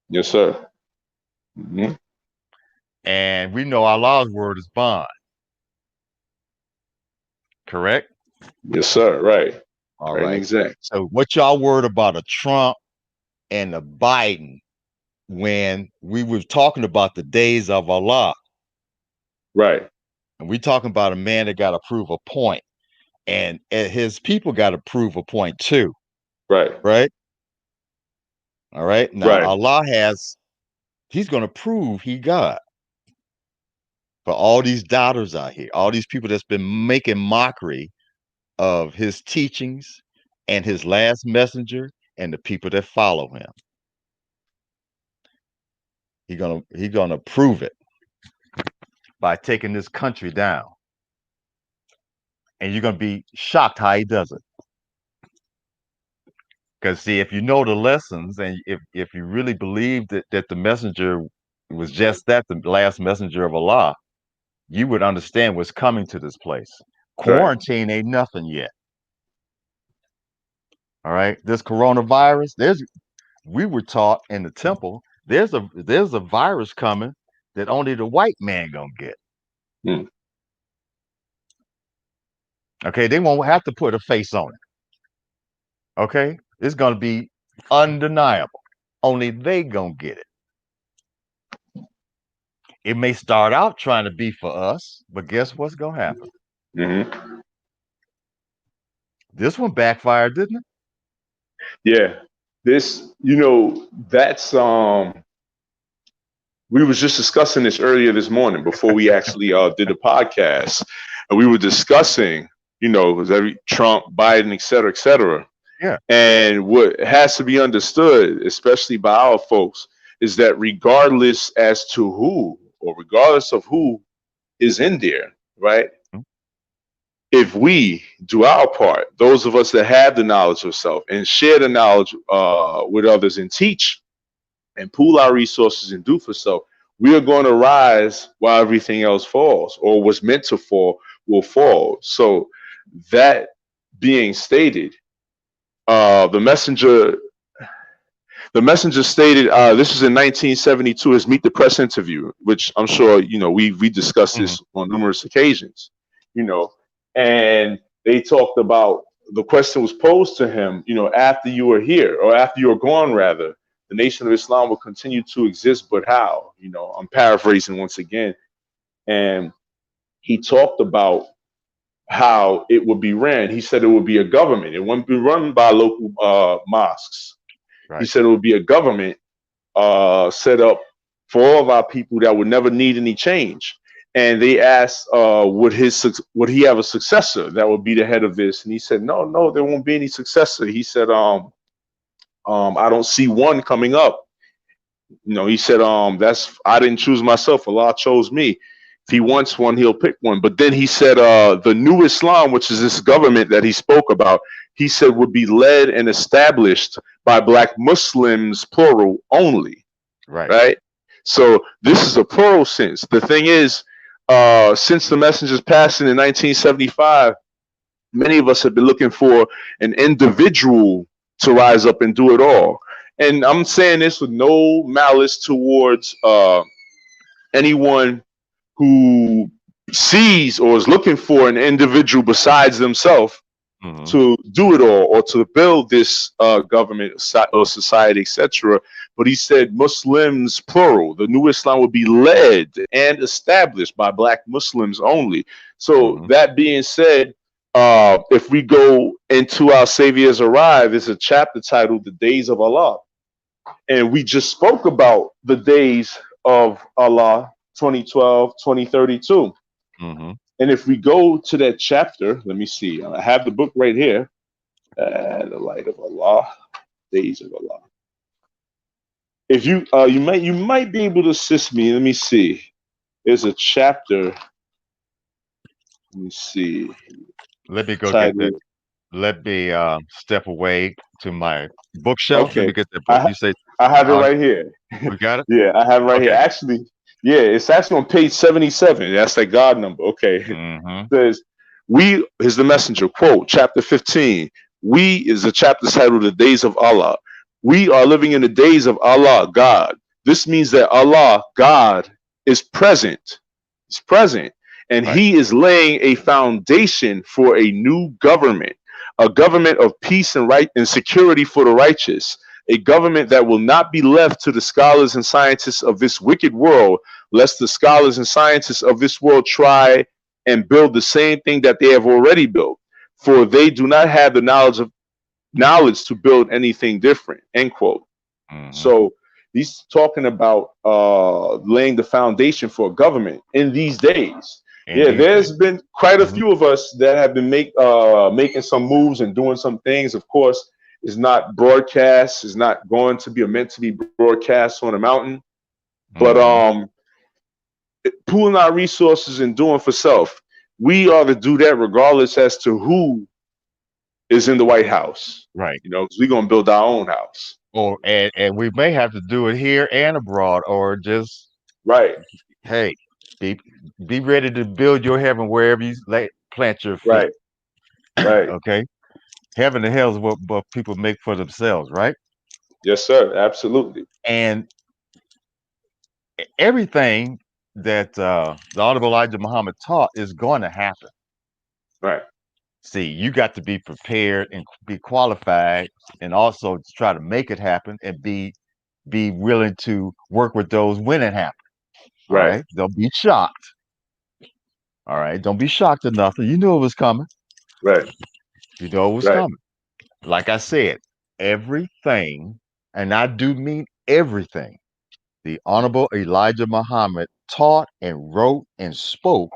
Yes, sir. Mm-hmm. And we know Allah's word is bond, correct? Yes, sir. Right. All Right and right. exact. So what y'all worried about a Trump and a Biden when we were talking about the days of Allah? Right. And we talking about a man that got to prove a point, and his people got to prove a point too, Right. right? All right. Now Right. Allah he's going to prove he God. For all these doubters out here, all these people that's been making mockery of his teachings and his last messenger and the people that follow him. He gonna prove it by taking this country down. And you're gonna be shocked how he does it. Because see, if you know the lessons and if you really believe that the messenger was just that, the last messenger of Allah, you would understand what's coming to this place. Right. Quarantine ain't nothing yet. All right. This coronavirus, we were taught in the temple, there's a virus coming that only the white man gonna get. Mm. Okay, they won't have to put a face on it. Okay, it's gonna be undeniable. Only they gonna get it. It may start out trying to be for us, but guess what's gonna happen? Mm-hmm. This one backfired, didn't it? Yeah. This, that's we was just discussing this earlier this morning before we actually did the podcast, and we were discussing, it was every Trump, Biden, et cetera, et cetera. Yeah. And what has to be understood, especially by our folks, is that regardless as to who, or regardless of who is in there, right? Mhm. If we do our part, those of us that have the knowledge of self and share the knowledge with others and teach and pool our resources and do for self, we are going to rise while everything else falls, or was meant to fall will fall. So that being stated, the messenger stated, this was in 1972, his Meet the Press interview, which I'm sure we discussed this on numerous occasions, and they talked about, the question was posed to him, after you are here, or after you are gone rather, the Nation of Islam will continue to exist, but how? I'm paraphrasing once again, and he talked about how it would be ran. He said it would be a government. It wouldn't be run by local mosques. Right. He said it would be a government set up for all of our people that would never need any change. And they asked, would he have a successor that would be the head of this? And he said, no, there won't be any successor. He said, I don't see one coming up. He said, I didn't choose myself. Allah chose me. If he wants one, he'll pick one. But then he said, the new Islam, which is this government that he spoke about, he said would be led and established by Black Muslims, plural, only. Right. So this is a plural sense. The thing is, since the messenger's passing in 1975, many of us have been looking for an individual to rise up and do it all. And I'm saying this with no malice towards anyone who sees or is looking for an individual besides themselves to do it all, or to build this government or society, etc. But he said Muslims, plural. The new Islam would be led and established by Black Muslims only. So that being said, if we go into Our Savior's Arrive, there's a chapter titled The Days of Allah. And we just spoke about the days of Allah, 2012, 2032. And if we go to that chapter, let me see. I have the book right here. The Light of Allah, Days of Allah. If you you might be able to assist me. Let me see. There's a chapter. Let me see. Let me go get that. let me step away to my bookshelf. Let Okay. me get that book. I You say, I have it uh, right here. we got it? Yeah, I have it right here. Okay. Actually, yeah, it's actually on page 77. That's that God number. Okay. Mm-hmm. Says, we is the messenger, quote, chapter 15. We is a chapter titled The Days of Allah. We are living in the days of Allah, God. This means that Allah, God, is present. He's present. And Right. he is laying a foundation for a new government, a government of peace and right and security for the righteous, a government that will not be left to the scholars and scientists of this wicked world, lest the scholars and scientists of this world try and build the same thing that they have already built, for they do not have the knowledge to build anything different. End quote. Mm-hmm. So he's talking about laying the foundation for a government in these days. In Yeah, these days. there's been quite a Mm-hmm. few of us that have been making some moves and doing some things. Of course, it's not broadcast. It's not going to be meant to be broadcast on a mountain. But Mm-hmm. pooling our resources and doing for self, we are to do that regardless as to who is in the White House. Right. You know, 'cause we're gonna build our own house. Or and we may have to do it here and abroad, or just Right, hey, be be ready to build your heaven wherever you plant your feet. right, right. Okay, heaven and hell is what people make for themselves, right? Yes, sir. Absolutely. And everything that the Honorable Elijah Muhammad taught is going to happen. Right, See, you got to be prepared and be qualified, and also to try to make it happen, and be willing to work with those when it happens. All right, right, don't be shocked. All right, don't be shocked at nothing. You knew it was coming. right, You know it was right, coming. Like I said, everything, and I do mean everything, the Honorable Elijah Muhammad taught and wrote and spoke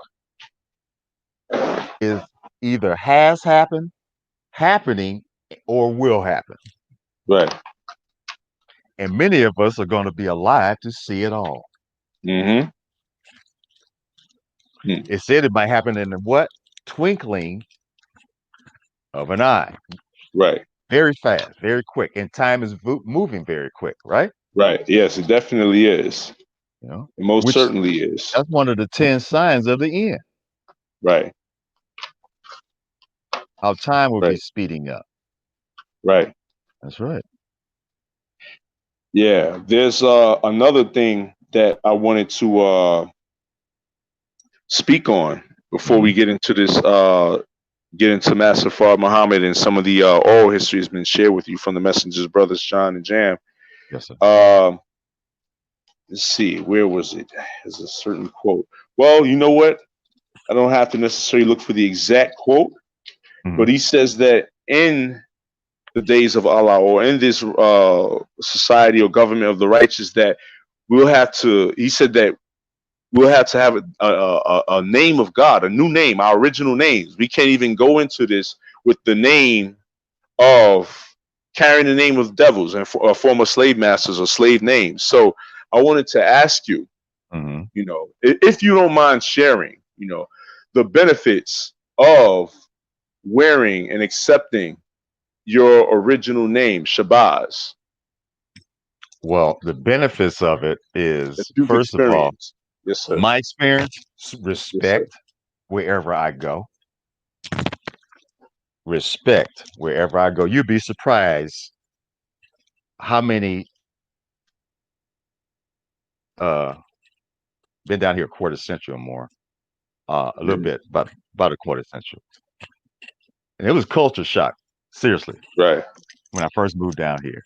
is either has happened, happening, or will happen. right. And many of us are going to be alive to see it all. Mm-hmm. It said it might happen in the what? Twinkling of an eye. Right, Very fast, very quick. And time is moving very quick, right? right. Yes, it definitely is. You know, It most which certainly is. that's one of the 10 signs of the end. Right, How time will be right, speeding up. right. That's right. Yeah. There's another thing that I wanted to speak on before we Mhm. get into this. Get into Master Fard Muhammad and some of the oral history has been shared with you from the messengers, brothers John and Jam. Yes, sir. Um, let's see, where was it? There's a certain quote. Well, you know what? I don't have to necessarily look for the exact quote, Mhm. but he says that in the days of Allah or in this society or government of the righteous, that we'll have to. He said that we'll have to have a name of God, a new name, our original names. We can't even go into this with the name of carrying the name of devils and former slave masters or slave names. So I wanted to ask you, Mhm. you know, if you don't mind sharing, you know, the benefits of wearing and accepting your original name, Shabazz, Well, the benefits of it that is, you've first of all, experienced. Yes, sir. my experience, Yes, sir. respect wherever I go. Respect wherever I go. You'd be surprised how many uh been down here a quarter century or more. A little Mhm. bit, about a quarter century. And it was culture shock, seriously, Right. when I first moved down here.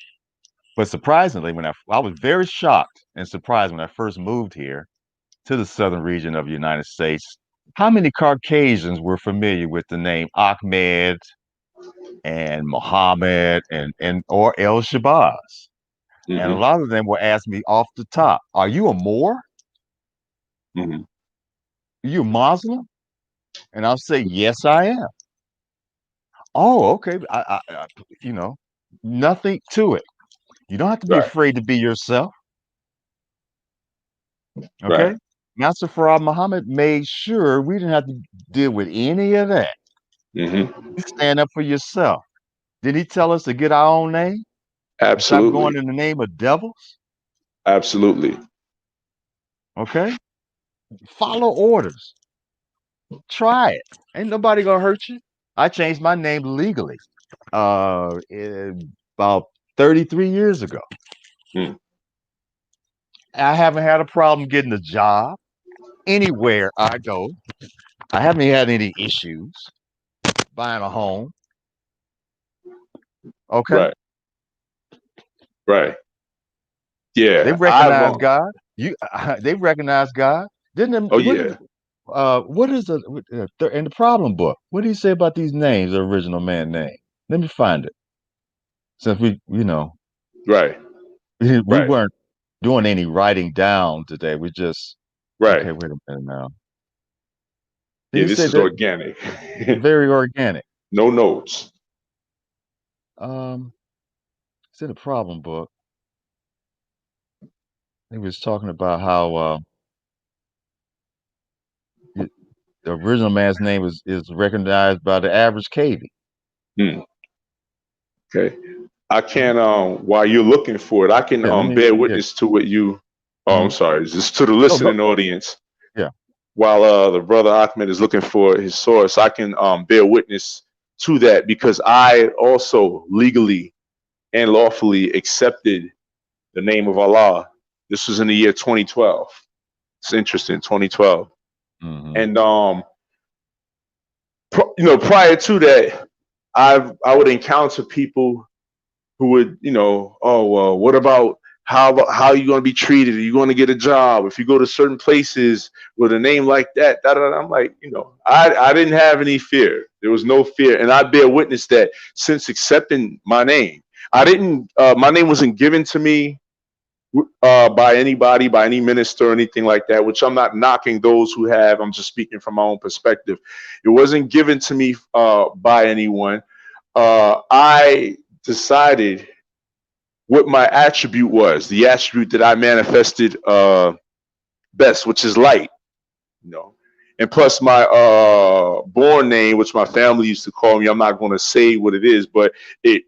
But surprisingly, I was very shocked and surprised when I first moved here to the southern region of the United States, how many Caucasians were familiar with the name Ahmed and Muhammad and or El-Shabazz. And a Hmm. lot of them will ask me off the top, "Are you a Moor? Hmm. Are you a Muslim?" And I'll say, "Yes, I am." Oh, okay. You know, nothing to it. You don't have to be Right. afraid to be yourself. Right. Okay. Master Farad Muhammad made sure we didn't have to deal with any of that. Mm-hmm. You stand up for yourself. Did he tell us to get our own name and stop going Absolutely. in the name of devils? Absolutely. Okay? Follow orders. Try it. Ain't nobody gonna hurt you. I changed my name legally about 33 years ago. Mm. I haven't had a problem getting a job anywhere I go. I haven't had any issues buying a home. Okay? Right. Right. They Yeah. I've recognize God. You they recognize God. Didn't Oh they, yeah. what is the in the problem book? What do you say about these names, the original man name? Let me find it. Since Right. we Right. weren't doing any writing down today. We just Right. okay. Wait a minute now. Did Yeah. he This say is that organic. very organic? No notes. Um, it's in the problem book. He was talking about how y- the original man's name is recognized by the average cavy. Hmm. Okay. I can while you're looking for it, I can Yeah, let me. bear Yeah. witness to what you oh I'm Mhm. sorry, just to the Oh no. listening audience. Yeah. While the brother Ahmed is looking for his source, I can bear witness to that because I also legally and lawfully accepted the name of Allah. This was in the year 2012. It's interesting, 2012. Hmm. And prior to that, I would encounter people who would, oh well, what about how are you going to be treated? Are you going to get a job if you go to certain places with a name like that? Da, da, da. I'm like, I didn't have any fear. There was no fear, and I bear witness that since accepting my name, I didn't. My name wasn't given to me by anybody, by any minister or anything like that. Which I'm not knocking those who have. I'm just speaking from my own perspective. It wasn't given to me by anyone. I decided what my attribute was, the attribute that I manifested best, which is light, you know. And plus my born name, which my family used to call me, I'm not going to say what it is, but it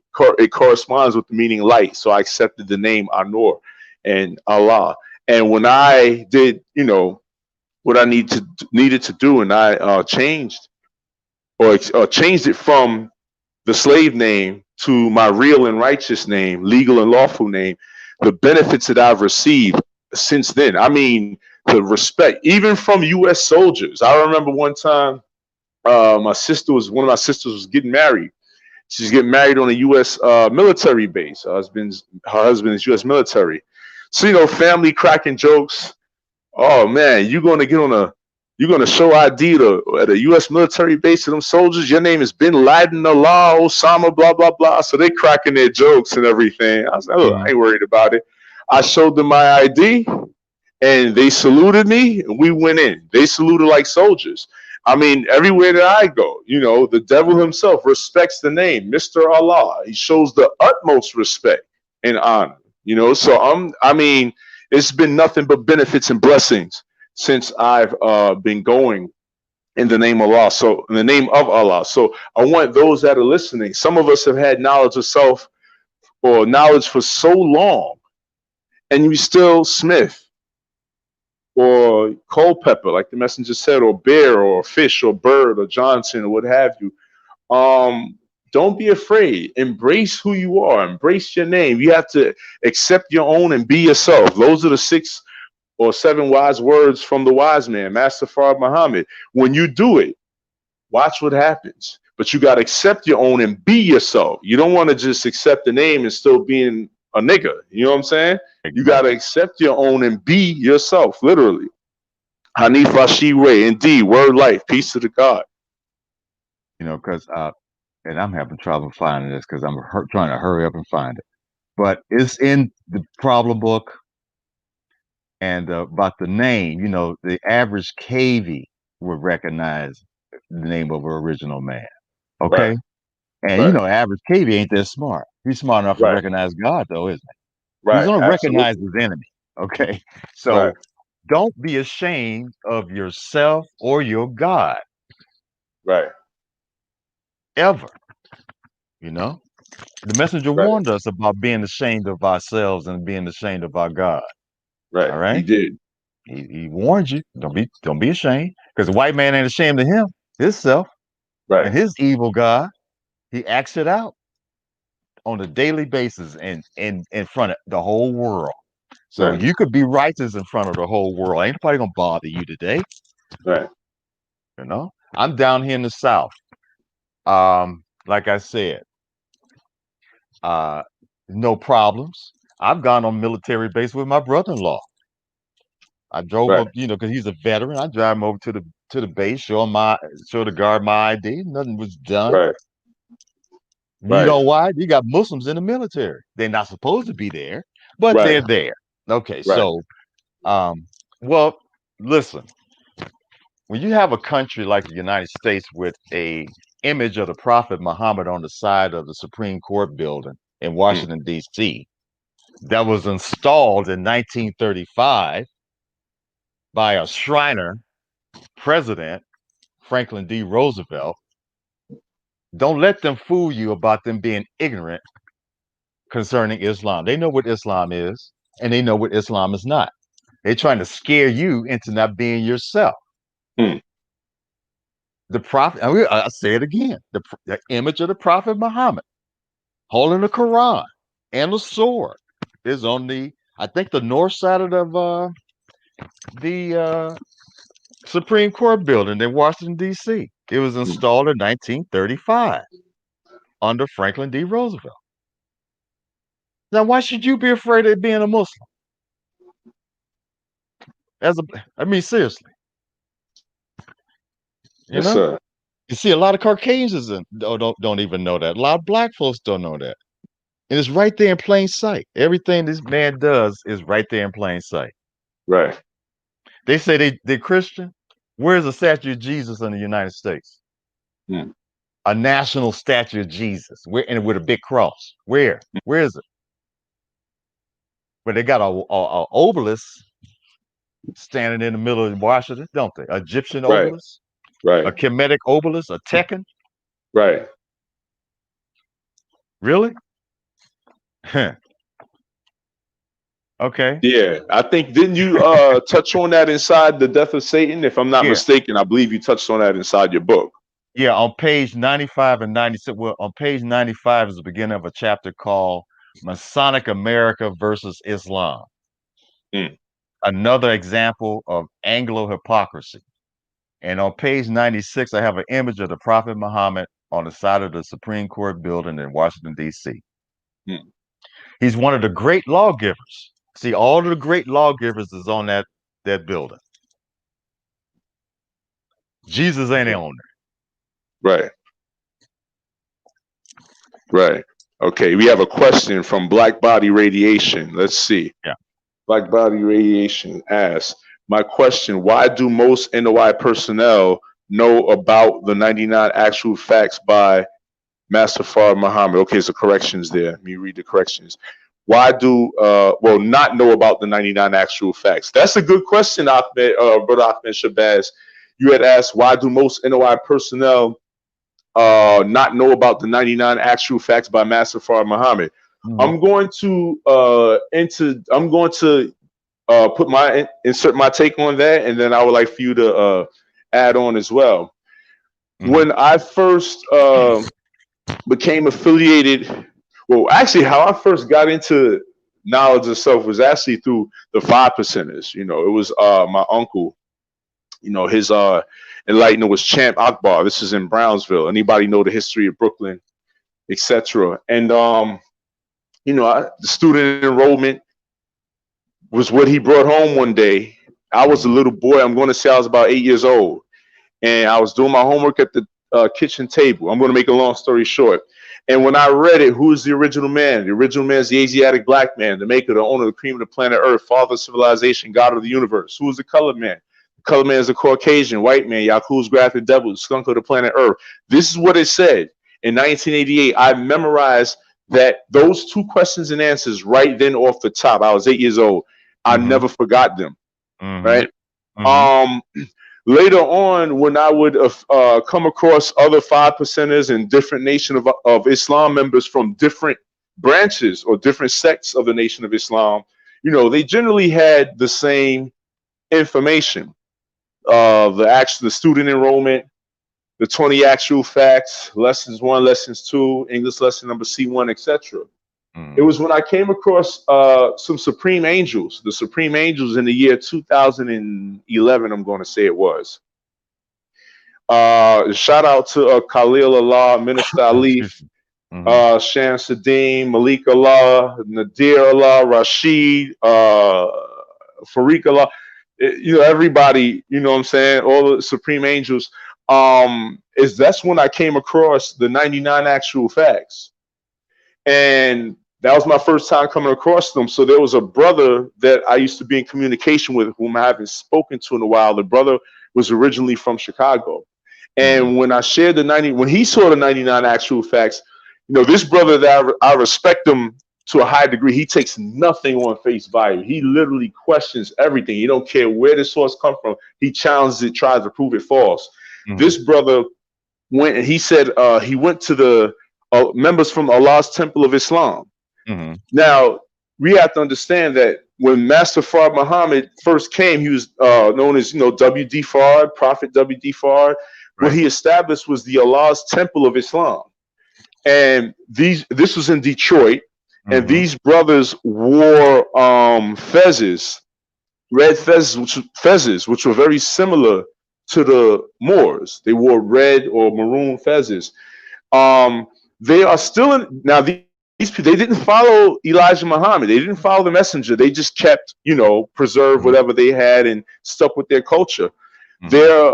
corresponds with the meaning light. So I accepted the name Anur and Allah. And when I did, what I needed to do, and I changed or changed it from the slave name to my real and righteous name, legal and lawful name, the benefits that I've received since then. I mean, the respect, even from U.S. soldiers. I remember one time, one of my sisters was getting married. She's getting married on a U.S. Military base. Her husband is U.S. military. So family cracking jokes. Oh man, you're gonna show ID at a U.S. military base to them soldiers. Your name is Bin Laden, Allah, Osama, blah blah blah. So they cracking their jokes and everything. I was like, oh, I Hmm. ain't worried about it. I showed them my ID, and they saluted me, and we went in. They saluted like soldiers. I mean, everywhere that I go, the devil himself respects the name, Mr. Allah. He shows the utmost respect and honor. So I mean, it's been nothing but benefits and blessings since I've been going in the name of Allah. So in the name of Allah. So I want those that are listening. Some of us have had knowledge of self or knowledge for so long, and you still Smith or Culpepper, like the messenger said, or Bear or Fish or Bird or Johnson or what have you. Um, don't be afraid. Embrace who you are. Embrace your name. You have to accept your own and be yourself. Those are the 6 or 7 wise words from the wise man, Master Fard Muhammad. When you do it, watch what happens. But you got to accept your own and be yourself. You don't want to just accept the name and still being a nigga. You know what I'm saying? You got to Exactly. accept your own and be yourself, literally. Hanif Ashire, indeed, word life, peace to the God. Because and I'm having trouble finding this because I'm trying to hurry up and find it. But it's in the problem book and about the name. The average cavy would recognize the name of an original man. Right, Okay, and right, average cavy ain't that smart. He's smart enough to right, recognize God, though, isn't he? He's right, going to recognize absolutely. his enemy. Okay, Right, so don't be ashamed of yourself or your God. right, ever. You know, the messenger Right. warned us about being ashamed of ourselves and being ashamed of our God. Right. All He right, did. he warned you. Don't be ashamed, because the white man ain't ashamed of himself, Right. and his evil God. He acts it out on a daily basis and in front of the whole world. So Right. you could be righteous in front of the whole world. Ain't nobody gonna bother you today. Right. You know, I'm down here in the South. Like I said, uh, no problems. I've gone on military base with my brother-in-law. I drove Right. up, because he's a veteran. I drive him over to the base, show the guard my ID. Nothing was done. Right. You Right. know why? You got Muslims in the military. They're not supposed to be there, but Right. they're there. Okay, Right. so well, listen, when you have a country like the United States with a image of the Prophet Muhammad on the side of the Supreme Court building in Mm. Washington, D.C., that was installed in 1935 by a Shriner president, Franklin D. Roosevelt, don't let them fool you about them being ignorant concerning Islam. They know what Islam is, and they know what Islam is not. They're trying to scare you into not being yourself. Mm. The prophet, I say it again, the image of the Prophet Muhammad holding the Quran and the sword is on I think, the north side of the Supreme Court building in Washington, D.C. It was Mm. installed in 1935 under Franklin D. Roosevelt. Now, why should you be afraid of being a Muslim? I mean, seriously, you Yes, know? sir. You see, a lot of Caucasians don't even know that. A lot of black folks don't know that. And it's right there in plain sight. Everything this man does is right there in plain sight. Right. They say they're Christian. Where's a statue of Jesus in the United States? Mm. A national statue of Jesus. And with a big cross. Where? Where is it? But they got a obelisk standing in the middle of Washington, don't they? Egyptian Right. obelisk, a Right. Kemetic obelisk, a Tekken. Right. Really? Okay. Yeah. I think didn't you touch on that inside the death of Satan? If I'm not Yeah. mistaken, I believe you touched on that inside your book. Yeah. On page 95 and 96. Well, on page 95 is the beginning of a chapter called Masonic America versus Islam. Mm. Another example of Anglo hypocrisy. And on page 96, I have an image of the Prophet Muhammad on the side of the Supreme Court building in Washington, D.C. Mm. He's one of the great lawgivers. See, all of the great lawgivers is on that building. Jesus ain't on Right. Right. Okay. We have a question from Black Body Radiation. Let's see. there. Black Body Radiation asks, my question, why do most NOI personnel know about the 99 actual facts by Master Fard Muhammad? Okay, so corrections there. Let me read the corrections. Why do, not know about the 99 actual facts? That's a good question, Ahmed, Brother Ahmed Shabazz. You had asked, why do most NOI personnel not know about the 99 actual facts by Master Fard Muhammad? Mhm. I'm going to insert my take on that, and then I would like for you to add on as well. Mhm. When I first became affiliated, well, actually, how I first got into knowledge of self was actually through the Five Percenters. You know, it was my uncle. You know, his enlightener was Champ Akbar. This is in Brownsville. Anybody know the history of Brooklyn, etc. And the student enrollment was what he brought home one day. I was a little boy. I'm going to say I was about 8 years old, and I was doing my homework at the kitchen table. I'm going to make a long story short. And when I read it, who is the original man? The original man is the Asiatic black man, the maker, the owner, the cream of the planet Earth, father of civilization, God of the universe. Who is the colored man? The colored man is the Caucasian, white man, Yaku's graphic devil, skunk of the planet Earth. This is what it said. In 1988, I memorized that those two questions and answers right then off the top. I was 8 years old. I Mhm. never forgot them. Mhm. Right. Mhm. Um, later on, when I would come across other 5%ers and different Nation of Islam members from different branches or different sects of the Nation of Islam, they generally had the same information. The student enrollment, the 20 actual facts, lessons 1, lessons 2, English lesson number C1, etc. It was when I came across some Supreme Angels, the Supreme Angels in the year 2011, I'm going to say it was. Shout out to Khalil Allah, Minister Ali, Shan Sadim, Malik Allah, Nadir Allah, Rashid, Farik Allah, everybody, what I'm saying, all the Supreme Angels. That's when I came across the 99 actual facts. And that was my first time coming across them. So there was a brother that I used to be in communication with, whom I haven't spoken to in a while. The brother was originally from Chicago. And when I shared when he saw the 99 actual facts, this brother that I respect him to a high degree, he takes nothing on face value. He literally questions everything. He don't care where the source come from. He challenges it, tries to prove it false. This brother went and he said he went to the members from Allah's Temple of Islam. Now, we have to understand that when Master Fard Muhammad first came, he was known as, W.D. Fard, Prophet W.D. Fard. What he established was the Allah's Temple of Islam. And this was in Detroit, and these brothers wore fezzes, red fezzes, which were very similar to the Moors. They wore red or maroon fezzes. They are still in now. These people, they didn't follow Elijah Muhammad. They didn't follow the messenger. They just kept, preserved whatever they had and stuck with their culture. They're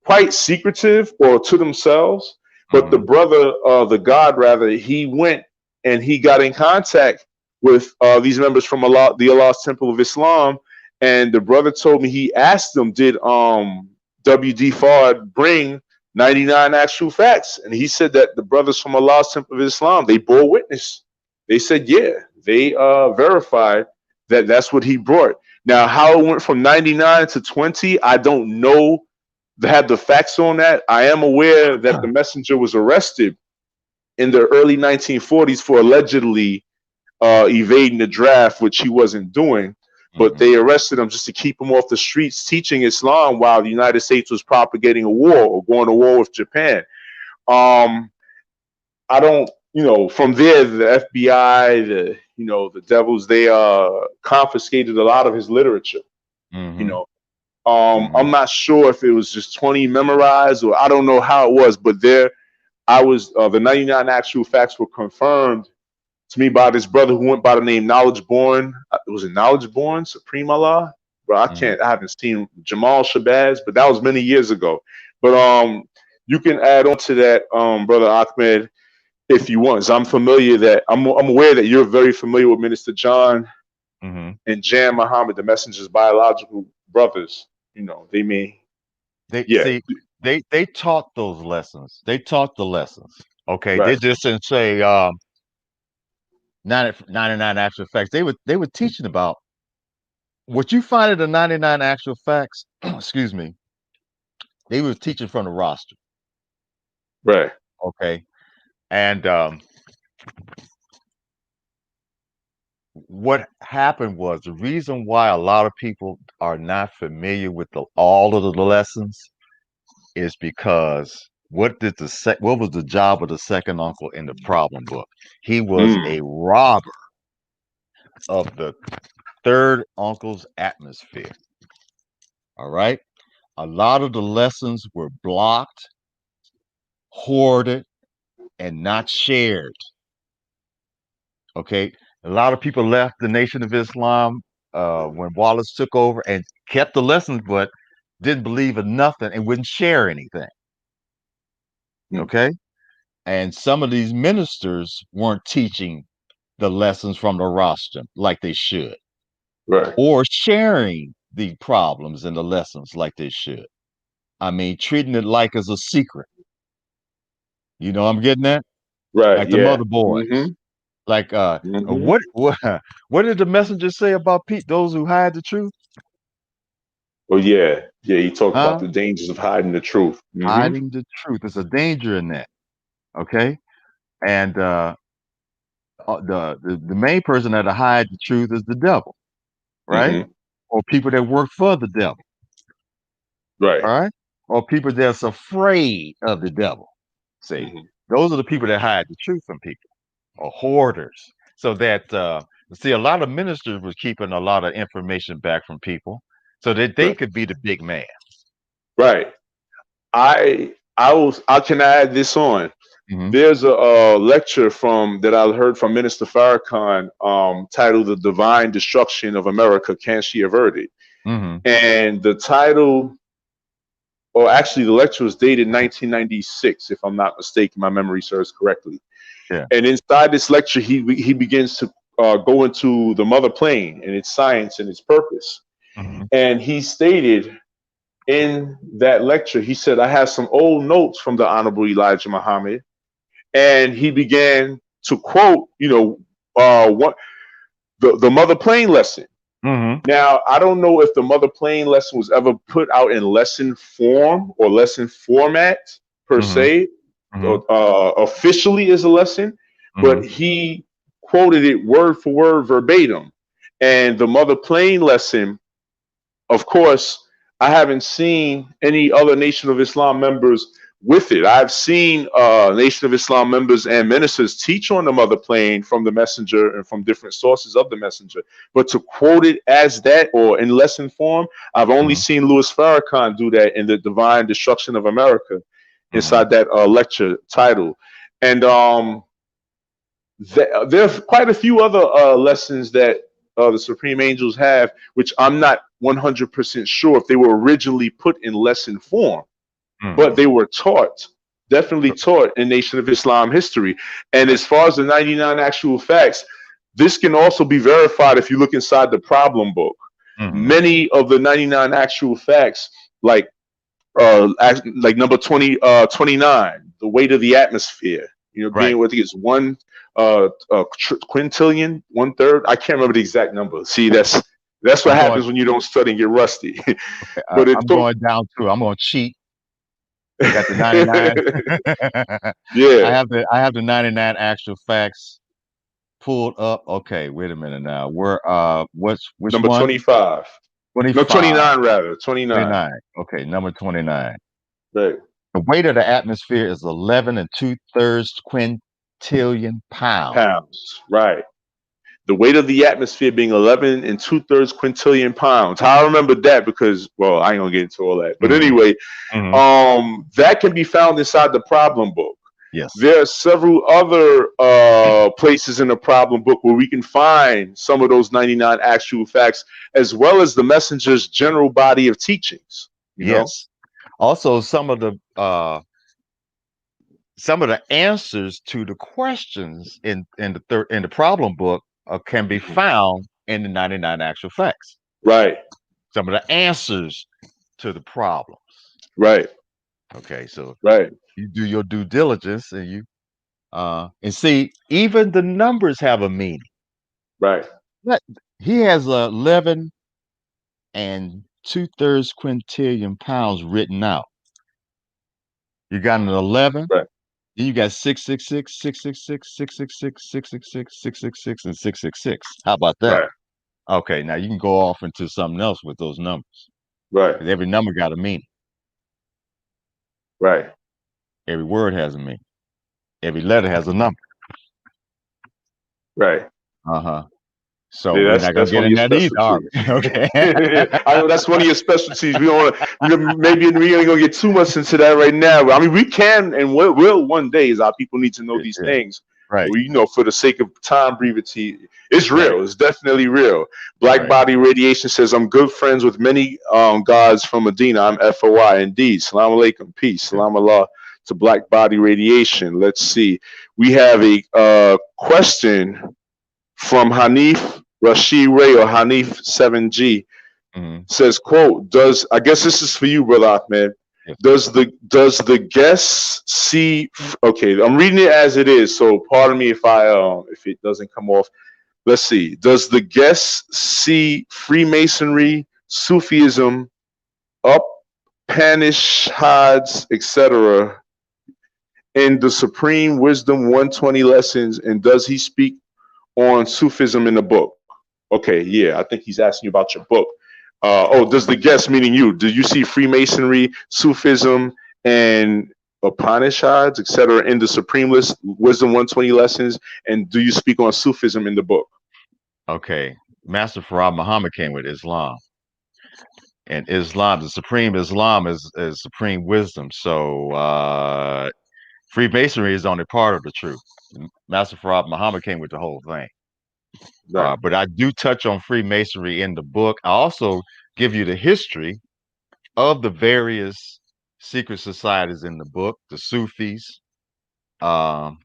quite secretive or to themselves. But the brother, the God rather, he went and he got in contact with these members from the Allah's Temple of Islam. And the brother told me, he asked them, did W.D. Fard bring 99 actual facts? And he said that the brothers from Allah's Temple of Islam, they bore witness. They said, yeah, they verified that that's what he brought. Now, how it went from 99 to 20, I don't know. They have the facts on that. I am aware that the messenger was arrested in the early 1940s for allegedly evading the draft, which he wasn't doing. But they arrested him just to keep him off the streets teaching Islam while the United States was propagating a war or going to war with Japan. I don't, from there, the FBI, the devils, they confiscated a lot of his literature. I'm not sure if it was just 20 memorized or I don't know how it was, but the 99 actual facts were confirmed to me by this brother who went by the name Knowledge Born. Was it Knowledge Born? Supreme Allah? Bro, I haven't seen Jamal Shabazz, but that was many years ago. But you can add on to that, Brother Ahmed, if you want. So I'm aware that you're very familiar with Minister John and Jan Muhammad, the messenger's biological brothers. They taught those lessons. They taught the lessons. Okay. Right. They just didn't say 99 actual facts. They were teaching about what you find in the 99 actual facts. Excuse me. They were teaching from the roster. Right. Okay. And what happened was the reason why a lot of people are not familiar with all of the lessons is because what was the job of the second uncle in the problem book? He was a robber of the third uncle's atmosphere. All right. A lot of the lessons were blocked, hoarded, and not shared. Okay. A lot of people left the Nation of Islam when Wallace took over and kept the lessons, but didn't believe in nothing and wouldn't share anything. Okay. And some of these ministers weren't teaching the lessons from the roster like they should. Right. Or sharing the problems and the lessons like they should. I mean, treating it like as a secret. I'm getting that? Right. Like the mother boys. Like, what did the messenger say about those who hide the truth? Oh yeah, yeah. He talked about Huh? the dangers of hiding the truth. Hiding the truth. There's a danger in that. Okay. And the main person that hide the truth is the devil, right? Hmm. Or people that work for the devil, Right. all right? Or people that's afraid of the devil. See, Hmm. those are the people that hide the truth from people, or hoarders. So that see, a lot of ministers was keeping a lot of information back from people, so that they Right. could be the big man. Right. I can add this on. Hmm. There's a lecture from that I heard from Minister Farrakhan, titled "The Divine Destruction of America. Can She Avert It?" Hmm. And the title, or actually, the lecture was dated 1996, if I'm not mistaken. My memory serves correctly. Yeah. And inside this lecture, he begins to go into the mother plane and its science and its purpose. Hmm. And he stated in that lecture, he said, "I have some old notes from the Honorable Elijah Muhammad," and he began to quote, what the mother plane lesson. Hmm. Now, I don't know if the mother plane lesson was ever put out in lesson form or lesson format per Hmm. se, Hmm. officially as a lesson, Hmm. but he quoted it word for word verbatim. And the mother plane lesson, of course, I haven't seen any other Nation of Islam members with it. I've seen Nation of Islam members and ministers teach on the mother plane from the messenger and from different sources of the messenger. But to quote it as that or in lesson form, I've only Hmm. seen Louis Farrakhan do that in the Divine Destruction of America Hmm. inside that lecture title. And there are quite a few other lessons that the Supreme Angels have, which I'm not 100% sure if they were originally put in lesson form, but Hmm. they were taught, definitely taught in Nation of Islam history. And Right. as far as the 99 actual facts, this can also be verified if you look inside the problem book. Hmm. Many of the 99 actual facts, like like number 29, the weight of the atmosphere, Right. being what I think is one quintillion, one third. I can't remember the exact number. See, that's what I'm going. happens when you don't study and get rusty. I, But it I'm took, going down to. I'm going to cheat. I got the 99. yeah, I have the 99 actual facts pulled up. Okay, wait a minute now. Where which number one? 25. No, 25. 29 rather. 29. 29. Okay, number 29. Right. The weight of the atmosphere is 11 and two-thirds quintillion pounds. Pounds. Right. The weight of the atmosphere being 11 and two-thirds quintillion pounds. How I remember that because, well, I ain't gonna get into all that. But Hmm. anyway, Hmm. that can be found inside the problem book. Yes. There are several other places in the problem book where we can find some of those 99 actual facts, as well as the messenger's general body of teachings. You know, Yes. Also, some of the answers to the questions in the problem book can be Mhm. found in the 99 actual facts. Right, Some of the answers to the problems. right, Okay, so right, you do your due diligence and and see, even the numbers have a meaning. right, But he has 11 and two-thirds quintillion pounds written out. You got an 11, right, then you got 666, 666, 666, 666, 666, and 666. How about that? right, Okay, now you can go off into something else with those numbers. right, 'Cause every number got a meaning. right, Every word has a meaning. Every letter has a number. right. Uh-huh. So Yeah, we're that's not gonna that's get one of in your that either, are specialties. we? Okay. I know that's one of your specialties. We don't want maybe we ain't gonna get too much into that right now. I mean, we can and will one day. Is our people need to know these Yeah. things. Right. We, for the sake of time brevity, it's Right. real. It's definitely real. Black Right. Body Radiation says, "I'm good friends with many gods from Medina. I'm FOI indeed. Salam alaikum, peace. Yeah. Salam Allah to Black Body Radiation." Let's see. We have a question from Hanif Rashid Ray, or Hanif 7G, Mhm. says, quote, does, I guess this is for you, Brother Ahmed. Yes. Does the guest see, okay, I'm reading it as it is, so pardon me if it doesn't come off. Let's see. Does the guest see Freemasonry, Sufism, Upanishads, etc., in the Supreme Wisdom 120 lessons, and does he speak on Sufism in the book? Okay, yeah, I think he's asking you about your book. Does the guest, meaning you, do you see Freemasonry, Sufism, and Upanishads, etc., in the Wisdom 120 lessons, and do you speak on Sufism in the book? Okay, Master Farad Muhammad came with Islam, and Islam, the supreme Islam is supreme wisdom. So Freemasonry is only part of the truth. Master Farad Muhammad came with the whole thing. Right, But I do touch on Freemasonry in the book. I also give you the history of the various secret societies in the book, the Sufis, um,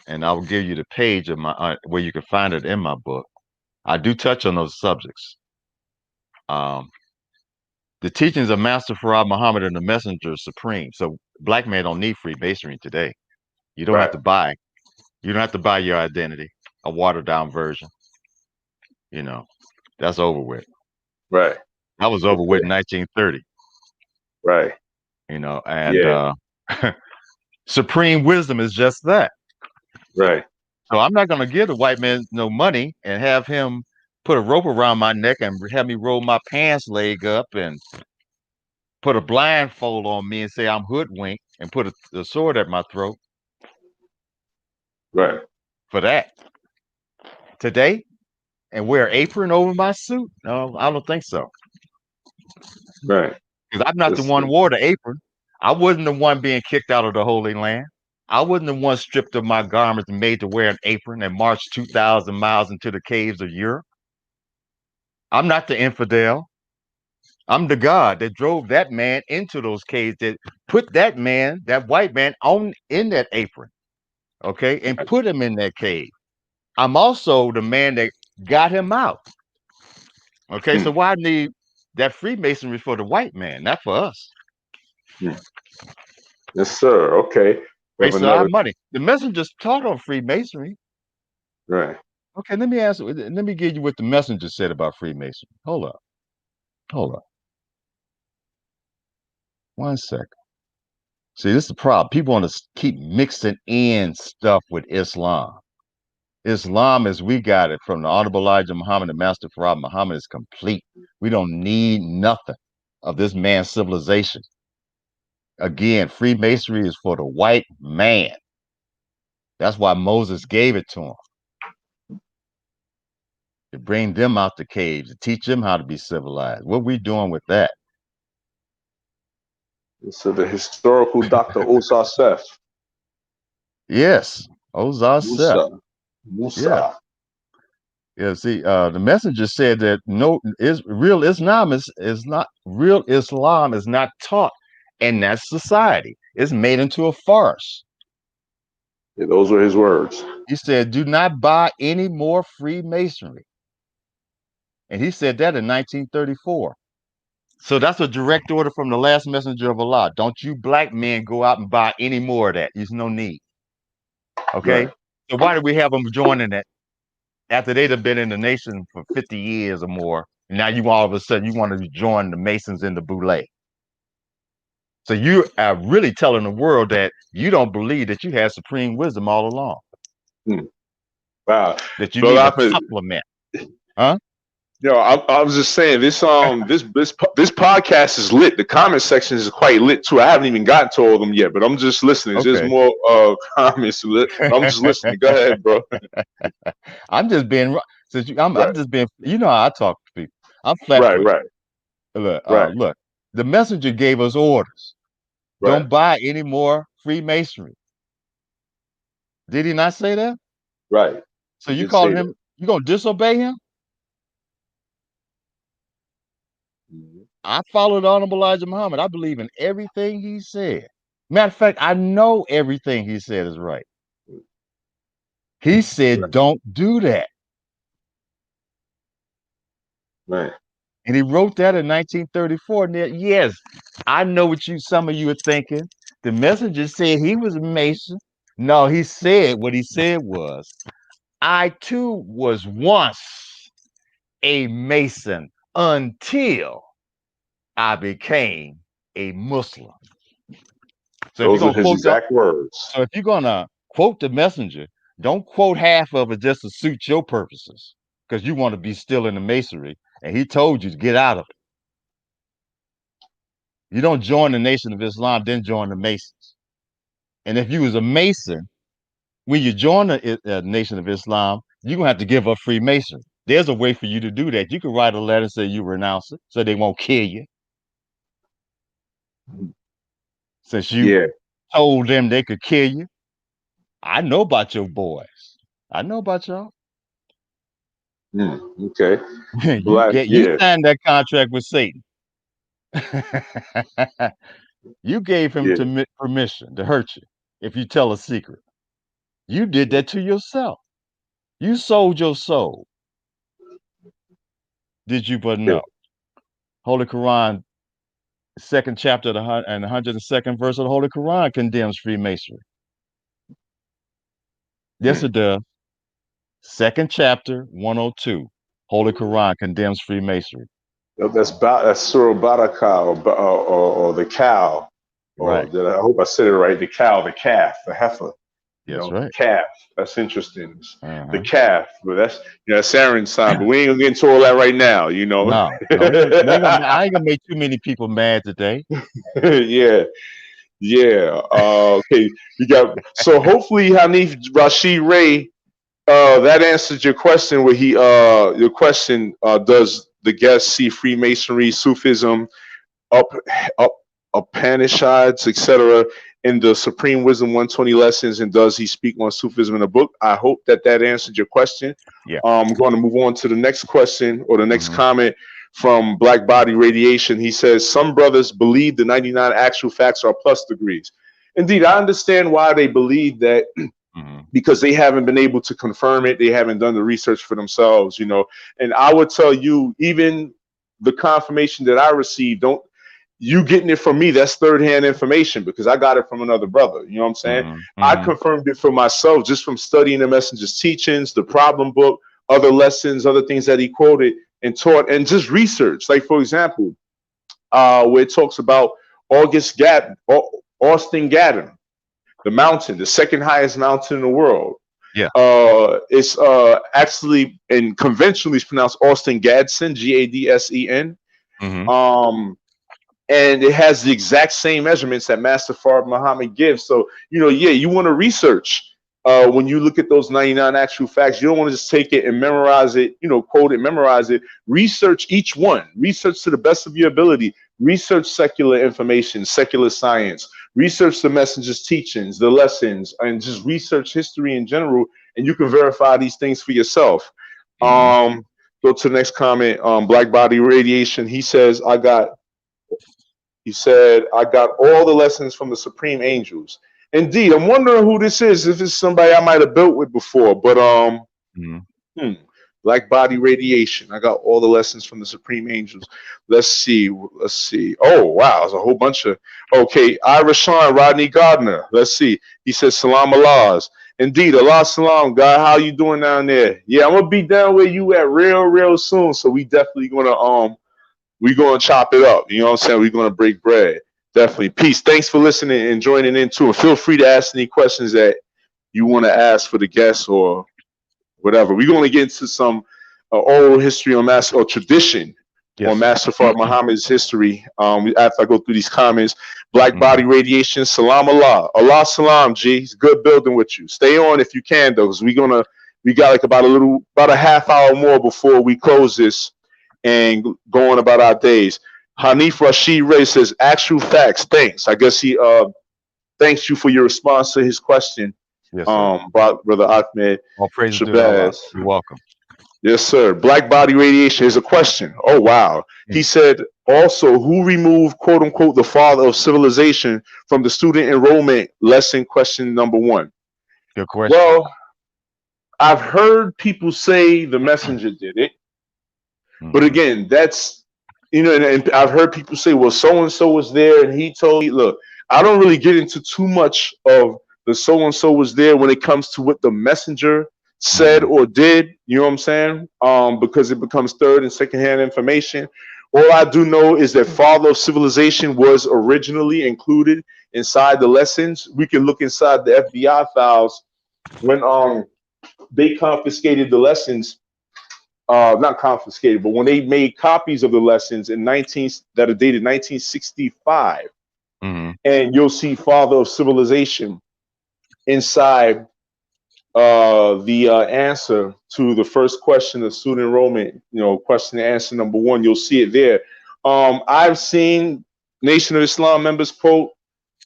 and I will give you the page of my where you can find it in my book. I do touch on those subjects. Um, the teachings of Master Farad Muhammad and the Messenger Supreme. So black men don't need Freemasonry today. You don't have right, to buy. You don't have to buy your identity, a watered down version. You know, that's over with. right. That was over with Okay, in 1930. right. You know, and Yeah, supreme wisdom is just that. right. So I'm not going to give the white man no money and have him put a rope around my neck and have me roll my pants leg up and put a blindfold on me and say I'm hoodwinked and put a sword at my throat Right, for that today and wear an apron over my suit. No, I don't think so. right. Because I'm not the That's one wore the apron. I wasn't the one being kicked out of the Holy Land. I wasn't the one stripped of my garments and made to wear an apron and march 2,000 miles into the caves of Europe. I'm not the infidel. I'm the God that drove that man into those caves, that put that man, that white man, on in that apron, okay, and put him in that cave. I'm also the man that got him out. Okay, mm, so why need that Freemasonry for the white man, not for us? mm. Yes, sir. Okay. We have Waste our another. money. The messengers taught on Freemasonry. Right. Okay, let me ask. Let me give you what the messenger said about Freemasonry. Hold up. Hold up. 1 second. See, this is the problem. People want to keep mixing in stuff with Islam. Islam, as we got it from the Honorable Elijah Muhammad and Master Farad Muhammad, is complete. We don't need nothing of this man's civilization. Again, Freemasonry is for the white man. That's why Moses gave it to him, to bring them out the caves, to teach them how to be civilized. What we doing with that? So the historical Dr. Osa Seth. Yes, Ozar Seth. Musa. Yeah, Musa. yeah. See, the messenger said that no, real Islam is not real. Islam is not taught in that society. It's made into a farce. Yeah, those were his words. He said, "Do not buy any more Freemasonry," and he said that in 1934. So that's a direct order from the last messenger of Allah. Don't you black men go out and buy any more of that. There's no need. Okay. Right. So why do we have them joining it after they'd have been in the nation for 50 years or more? And now you all of a sudden you want to join the Masons in the Boule. So you are really telling the world that you don't believe that you had supreme wisdom all along, Hmm. Wow. that you Brother need a Ahmed, compliment. Huh? I was just saying this podcast is lit. The comment section is quite lit too. I haven't even gotten to all of them yet, but I'm just listening. There's Okay. more comments. I'm just listening. Go ahead, bro. I'm just being since I'm Right. just being, you know how I talk to people. I'm flat Right. footed. Right. Look, Right. look, the messenger gave us orders. Right. Don't buy any more Freemasonry. Did he not say that? Right. So He you did say calling that. him, you gonna disobey him? Mhm. I followed Honorable Elijah Muhammad. I believe in everything he said. Matter of fact, I know everything he said is right. He said, Right. don't do that. Right. And he wrote that in 1934. And yes, I know what some of you are thinking. The messenger said he was a Mason. No, he said what he said was, I too was once a Mason until I became a Muslim. So if you're Those are gonna his quote exact words. so if you're gonna quote the messenger, don't quote half of it just to suit your purposes, because you want to be still in the masonry, and he told you to get out of it. You don't join the Nation of Islam, then join the Masons. And if you was a Mason, when you join the Nation of Islam, you're gonna have to give up Freemasonry. There's a way for you to do that. You can write a letter and say you renounce it, so they won't kill you. Since you Yeah. told them they could kill you, I know about your boys. I know about y'all. Okay. Black. You Yeah. signed that contract with Satan. You gave him Yeah. permission to hurt you if you tell a secret. You did that to yourself. You sold your soul. Did you but Yeah. know? Holy Quran, second chapter and 102nd verse of the Holy Quran condemns Freemasonry. Yes, it does. Second chapter, 102. Holy Quran condemns Freemasonry. That's Surah Baraka or the cow. Or Right. I hope I said it right. The cow, the calf, the heifer. That's The right. calf. That's interesting. The Uh-huh. calf. But that's Aaron's sign. But we ain't gonna get into all that right now, No, I ain't gonna make too many people mad today. Yeah. Yeah. Okay. So hopefully Hanif Rashid Ray, that answered your question where your question, does the guest see Freemasonry, Sufism, up up Upanishads, etc., in the Supreme Wisdom 120 lessons, and does he speak on Sufism in the book? I hope that answered your question. Yeah. I'm going to move on to the next question or the next Mhm. comment from Black Body Radiation. He says, some brothers believe the 99 actual facts are plus degrees. Indeed, I understand why they believe that, Mhm. because they haven't been able to confirm it. They haven't done the research for themselves, And I would tell you, even the confirmation that I received, don't you getting it from me, that's third-hand information because I got it from another brother. You know what I'm saying? Mhm. I Mhm. confirmed it for myself just from studying the messenger's teachings, the problem book, other lessons, other things that he quoted and taught, and just research. Like, for example, where it talks about Austin Gaddon, the mountain, the second highest mountain in the world. Yeah. It's actually, and conventionally, it's pronounced Austin Gadsden, Gadsen. Mhm. And it has the exact same measurements that Master Fard Muhammad gives. So, you want to research when you look at those 99 actual facts. You don't want to just take it and memorize it, quote it, memorize it. Research each one. Research to the best of your ability. Research secular information, secular science. Research the messenger's teachings, the lessons, and just research history in general. And you can verify these things for yourself. Mhm. Go to the next comment. Black Body Radiation. He said, I got all the lessons from the Supreme Angels. Indeed, I'm wondering who this is, if it's somebody I might have built with before. But Mhm. Black Body Radiation. I got all the lessons from the Supreme Angels. Let's see. Oh, wow. There's a whole bunch of. Okay. Ira Sean, Rodney Gardner. Let's see. He says, Salam Allahs. Indeed, Allah Salam, God. How you doing down there? Yeah, I'm going to be down where you at real soon. So we definitely going to we're going to chop it up. You know what I'm saying? We're going to break bread. Definitely. Peace. Thanks for listening and joining in too. And feel free to ask any questions that you want to ask for the guests or whatever. We're going to get into some oral history on Master or tradition Yes, on sir. Master Fard Muhammad's history. After I go through these comments, Black Body Mhm. Radiation, Salam Allah. Allah Salam, G. It's good building with you. Stay on if you can, though, because we got like about a half hour more before we close this and go on about our days. Hanif Rashid Ray says, actual facts. Thanks. I guess he thanks you for your response to his question, Yes, sir. Brother Ahmed All praises to Allah. Shabazz. You're welcome. Yes, sir. Black Body Radiation is a question. Oh, wow. He said, also, who removed, quote unquote, the father of civilization from the student enrollment lesson question number 1? Good question. Well, I've heard people say the messenger did it. But Mhm. again, that's, and I've heard people say, well, so and so was there and he told me, look, I don't really get into too much of the so and so was there when it comes to what the messenger said Mhm. or did, you know what I'm saying? Because it becomes third and second hand information. All I do know is that Father of Civilization was originally included inside the lessons. We can look inside the FBI files when they confiscated the lessons, not confiscated, but when they made copies of the lessons in 19 that are dated 1965, and you'll see Father of Civilization inside the answer to the first question of student enrollment, question and answer number 1. You'll see it there. I've seen Nation of Islam members quote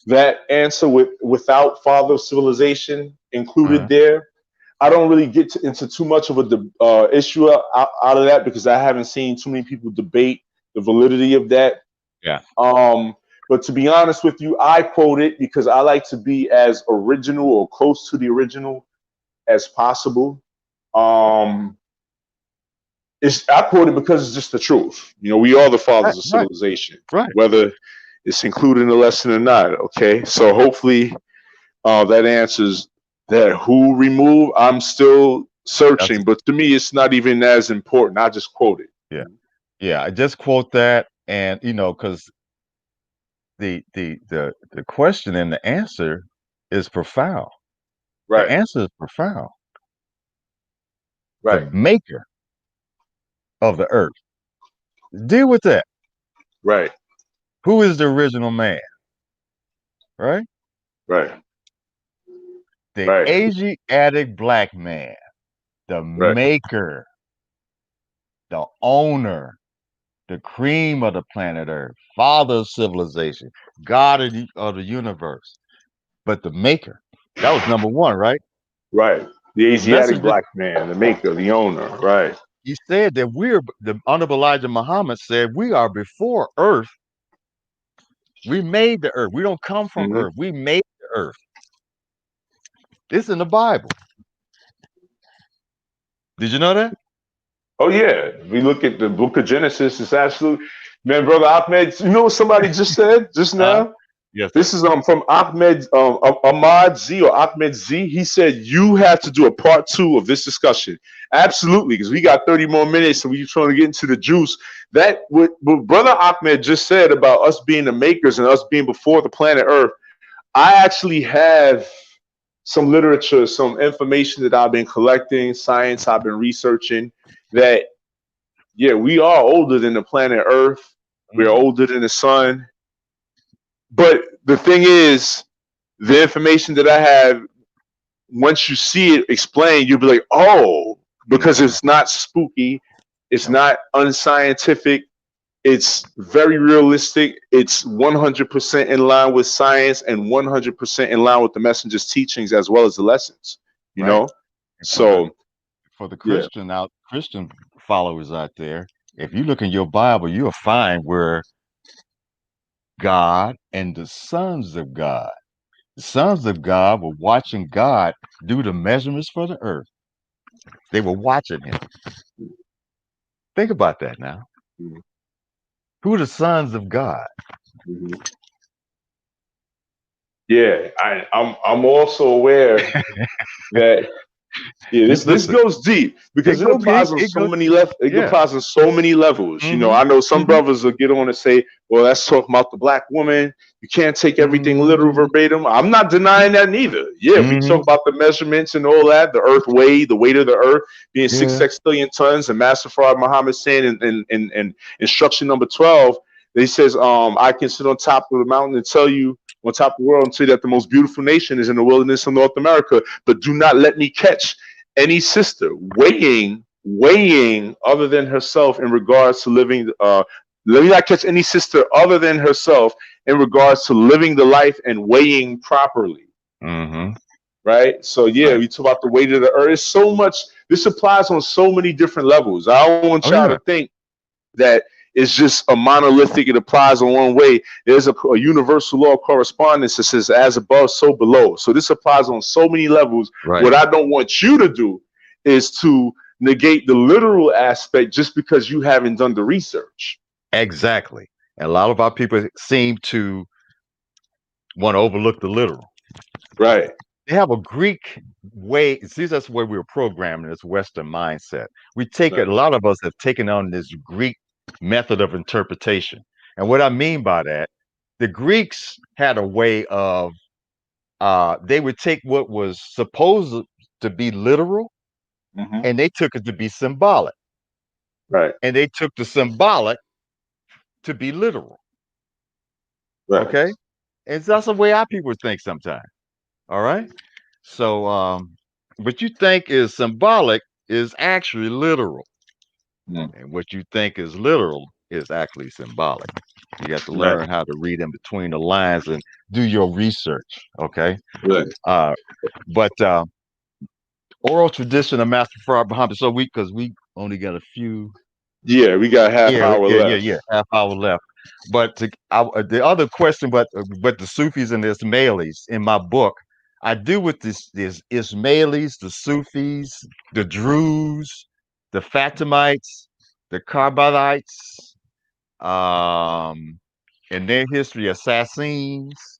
that answer without Father of Civilization included there. I don't really get into too much of a issue out of that because I haven't seen too many people debate the validity of that. Yeah. But to be honest with you, I quote it because I like to be as original or close to the original as possible. I quote it because it's just the truth. We are the fathers of civilization, whether it's included in the lesson or not. Okay, so hopefully that answers that. Who removed? I'm still searching, but to me, it's not even as important. I just quote it. Yeah. I just quote that, and because the question and the answer is profound. Right. The answer is profound. Right. The maker of the earth. Deal with that. Right. Who is the original man? Right? Right. The Asiatic black man, the maker, the owner, the cream of the planet Earth, father of civilization, God of the universe. But the maker, that was number 1, right? Right. The Asiatic black man, the maker, the owner. Right. He said that the Honorable Elijah Muhammad said, we are before Earth. We made the earth. We don't come from Earth. We made the earth. It's in the Bible. Did you know that? Oh yeah. We look at the book of Genesis. It's absolutely, man, brother Ahmed. You know what somebody just said just now? Yes. This is from Ahmed Ahmad Z or Ahmed Z. He said you have to do a part 2 of this discussion. Absolutely, because we got 30 more minutes, and we're trying to get into the juice. That what brother Ahmed just said about us being the makers and us being before the planet Earth. I actually have some literature, some information that I've been collecting, science I've been researching. That we are older than the planet Earth. We're older than the sun. But the thing is, the information that I have, once you see it explained, you'll be like, oh, because it's not spooky, it's not unscientific, it's very realistic, it's 100% in line with science and 100% in line with the messenger's teachings as well as the lessons, you know? So for the Christian followers out there, if you look in your Bible, you'll find where God and the sons of God. The sons of God were watching God do the measurements for the earth. They were watching him. Think about that now. Who are the sons of God? Yeah, I'm also aware that this goes deep because it applies on so many levels. It applies on so many levels. I know some brothers will get on and say, "Well, that's talking about the black woman. You can't take everything literal verbatim." I'm not denying that neither. Yeah, we talk about the measurements and all that. The earth weight, the weight of the earth being 6 sextillion tons, and Master Farad Muhammad saying in instruction number 12, he says, "I can sit on top of the mountain and tell you." On top of the world and say that the most beautiful nation is in the wilderness of North America, but do not let me catch any sister weighing other than herself in regards to living. Let me not catch any sister other than herself in regards to living the life and weighing properly. Right. So we talk about the weight of the earth. It's so much. This applies on so many different levels. I don't want y'all to think that it's just a monolithic. It applies in one way. There's a universal law of correspondence that says as above, so below. So this applies on so many levels. What I don't want you to do is to negate the literal aspect just because you haven't done the research. Exactly. And a lot of our people seem to want to overlook the literal. Right. They have a Greek way. See, that's where we were programmed in this Western mindset. We take a lot of us have taken on this Greek method of interpretation. And what I mean by that, the Greeks had a way of they would take what was supposed to be literal Hmm. and they took it to be symbolic. Right. And they took the symbolic to be literal. Right. Okay. And that's the way our people think sometimes. All right. So what you think is symbolic is actually literal. Mm. And what you think is literal is actually symbolic. You have to Right. learn how to read in between the lines and do your research. Okay. Right. Uh, but oral tradition of Master Farad Muhammad. So because we only got a few. Yeah, we got half Yeah, hour yeah, yeah, left. yeah. Half hour left. But the other question, but the Sufis and the Ismailis in my book, I do with this Ismailis, the Sufis, the Druze, the Fatimites, the Carbonites, and their history, assassins,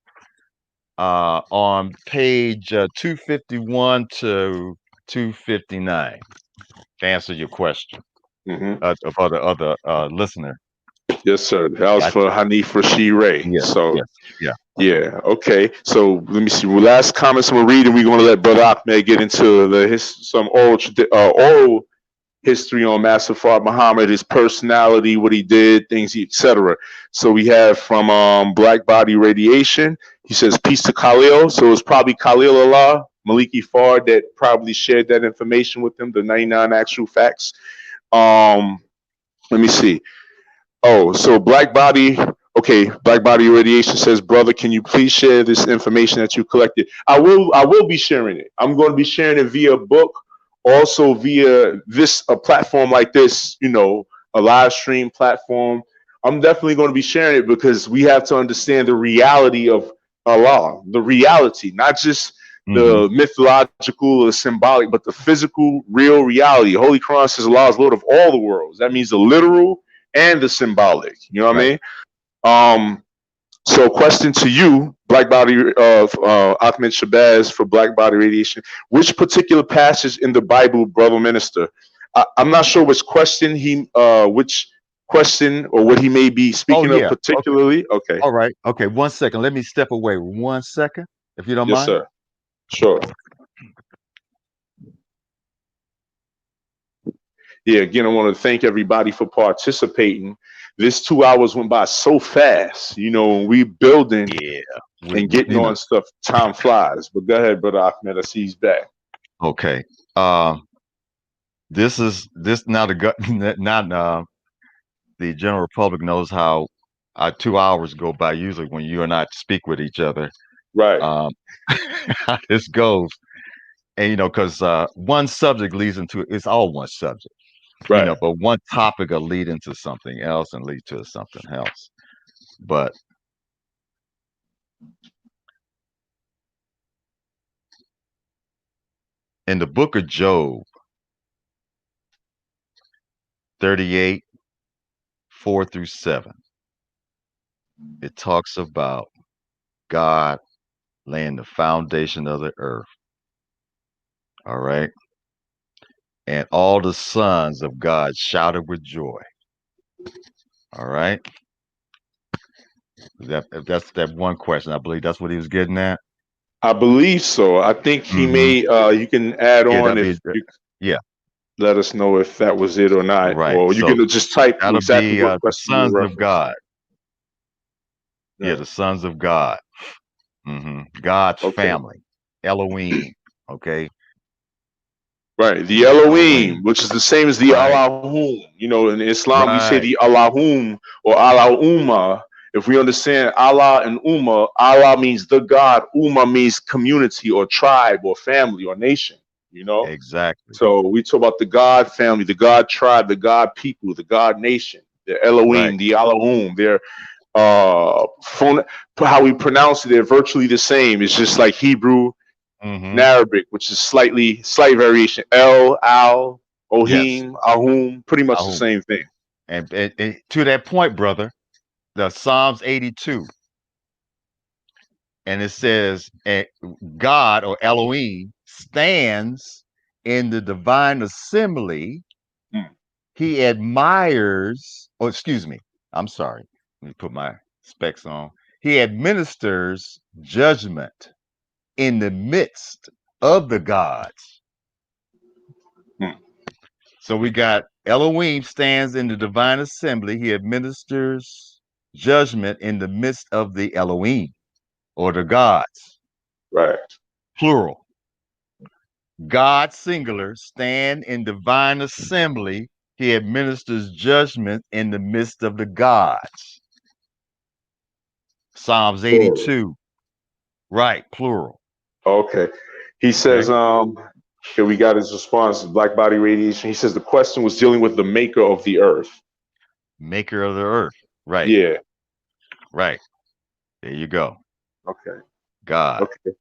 on page 251 to 259. To answer your question, Hmm. for the other listener. Yes, sir. That was Gotcha. for Hanif Rashid Ray. Yes, So yes, yeah. yeah, okay. So let me see. Well, last comments we're reading. We're going to let Brother Ahmed get into some oral history on Master Fard Muhammad, his personality, what he did, things, etc. So we have from Black Body Radiation. He says peace to Khalil. So it's probably Khalil Allah Maliki Fard that probably shared that information with him, the 99 actual facts. Let me see. Oh, so Black Body. Okay, Black Body Radiation says, brother, can you please share this information that you collected? I will. I will be sharing it. I'm going to be sharing it via book, also via this a platform like this. You know, a live stream platform. I'm definitely going to be sharing it because we have to understand the reality of Allah, the reality, not just Hmm. the mythological or symbolic, but the physical, real reality. Holy Quran says Allah is Lord of all the worlds. That means the literal and the symbolic. You know what Right. I mean? So question to you, Black Body of Ahmed Shabazz for Black Body Radiation. Which particular passage in the Bible, brother minister? I'm not sure which question or what he may be Oh speaking of yeah. Okay. particularly. Okay. All right. Okay. 1 second. Let me step away 1 second, if you don't Yes, mind. sir. Sure. Yeah, again, I want to thank everybody for participating. This 2 hours went by so fast. You know, when we building Yeah. and getting You know. on stuff, time flies. But go ahead, brother Ahmed. I see he's back. Okay. This now not the general public knows how 2 hours go by usually when you and I speak with each other. Right, Um, how this goes, and because one subject leads into it's all one subject, right. but one topic will lead into something else and lead to something else. But in the book of Job, 38, 4 through 7, it talks about God laying the foundation of the earth. All right. And all the sons of God shouted with joy. All right. If that's that one question, I believe that's what he was getting at. I believe so. I think he Hmm. may. You can add Yeah, on that'd be if you yeah, let us know if that was it or not, right. or you So can just type that'll exactly be what the question you sons were of referencing. God. Yeah, Right. the sons of God. God's Okay. family, Elohim. Okay, Right. The Elohim. Elohim, which is the same as the Right, Allahum. You know, in Islam we say right. the Allahum or Allah. If we understand Allah and Allah means the God. Means community or tribe or family or nation. You know. Exactly. So we talk about the God family, the God tribe, the God people, the God nation, the Right. Elohim, the Allahum. They're how we pronounce it, they're virtually the same. It's just like Hebrew and Hmm. Arabic, which is slight variation. El, Al, Yes. Ohim, Ahum, pretty much the Ahum. same thing. And to that point, brother, the Psalms 82, and it says God or Elohim stands in the divine assembly. Mm. He admires Oh, excuse me. I'm sorry. Let me put my specs on. He administers judgment in the midst of the gods. Hmm. So we got Elohim stands in the divine assembly. He administers judgment in the midst of the Elohim or the gods, Right. plural. God, singular, stand in divine assembly. He administers judgment in the midst of the gods. Psalms Plural. 82. Right, plural. Okay. He says, Okay. okay, we got his response, black body radiation. He says the question was dealing with the maker of the earth. Maker of the earth. Right, Yeah. right. There you go. Okay. God. Okay.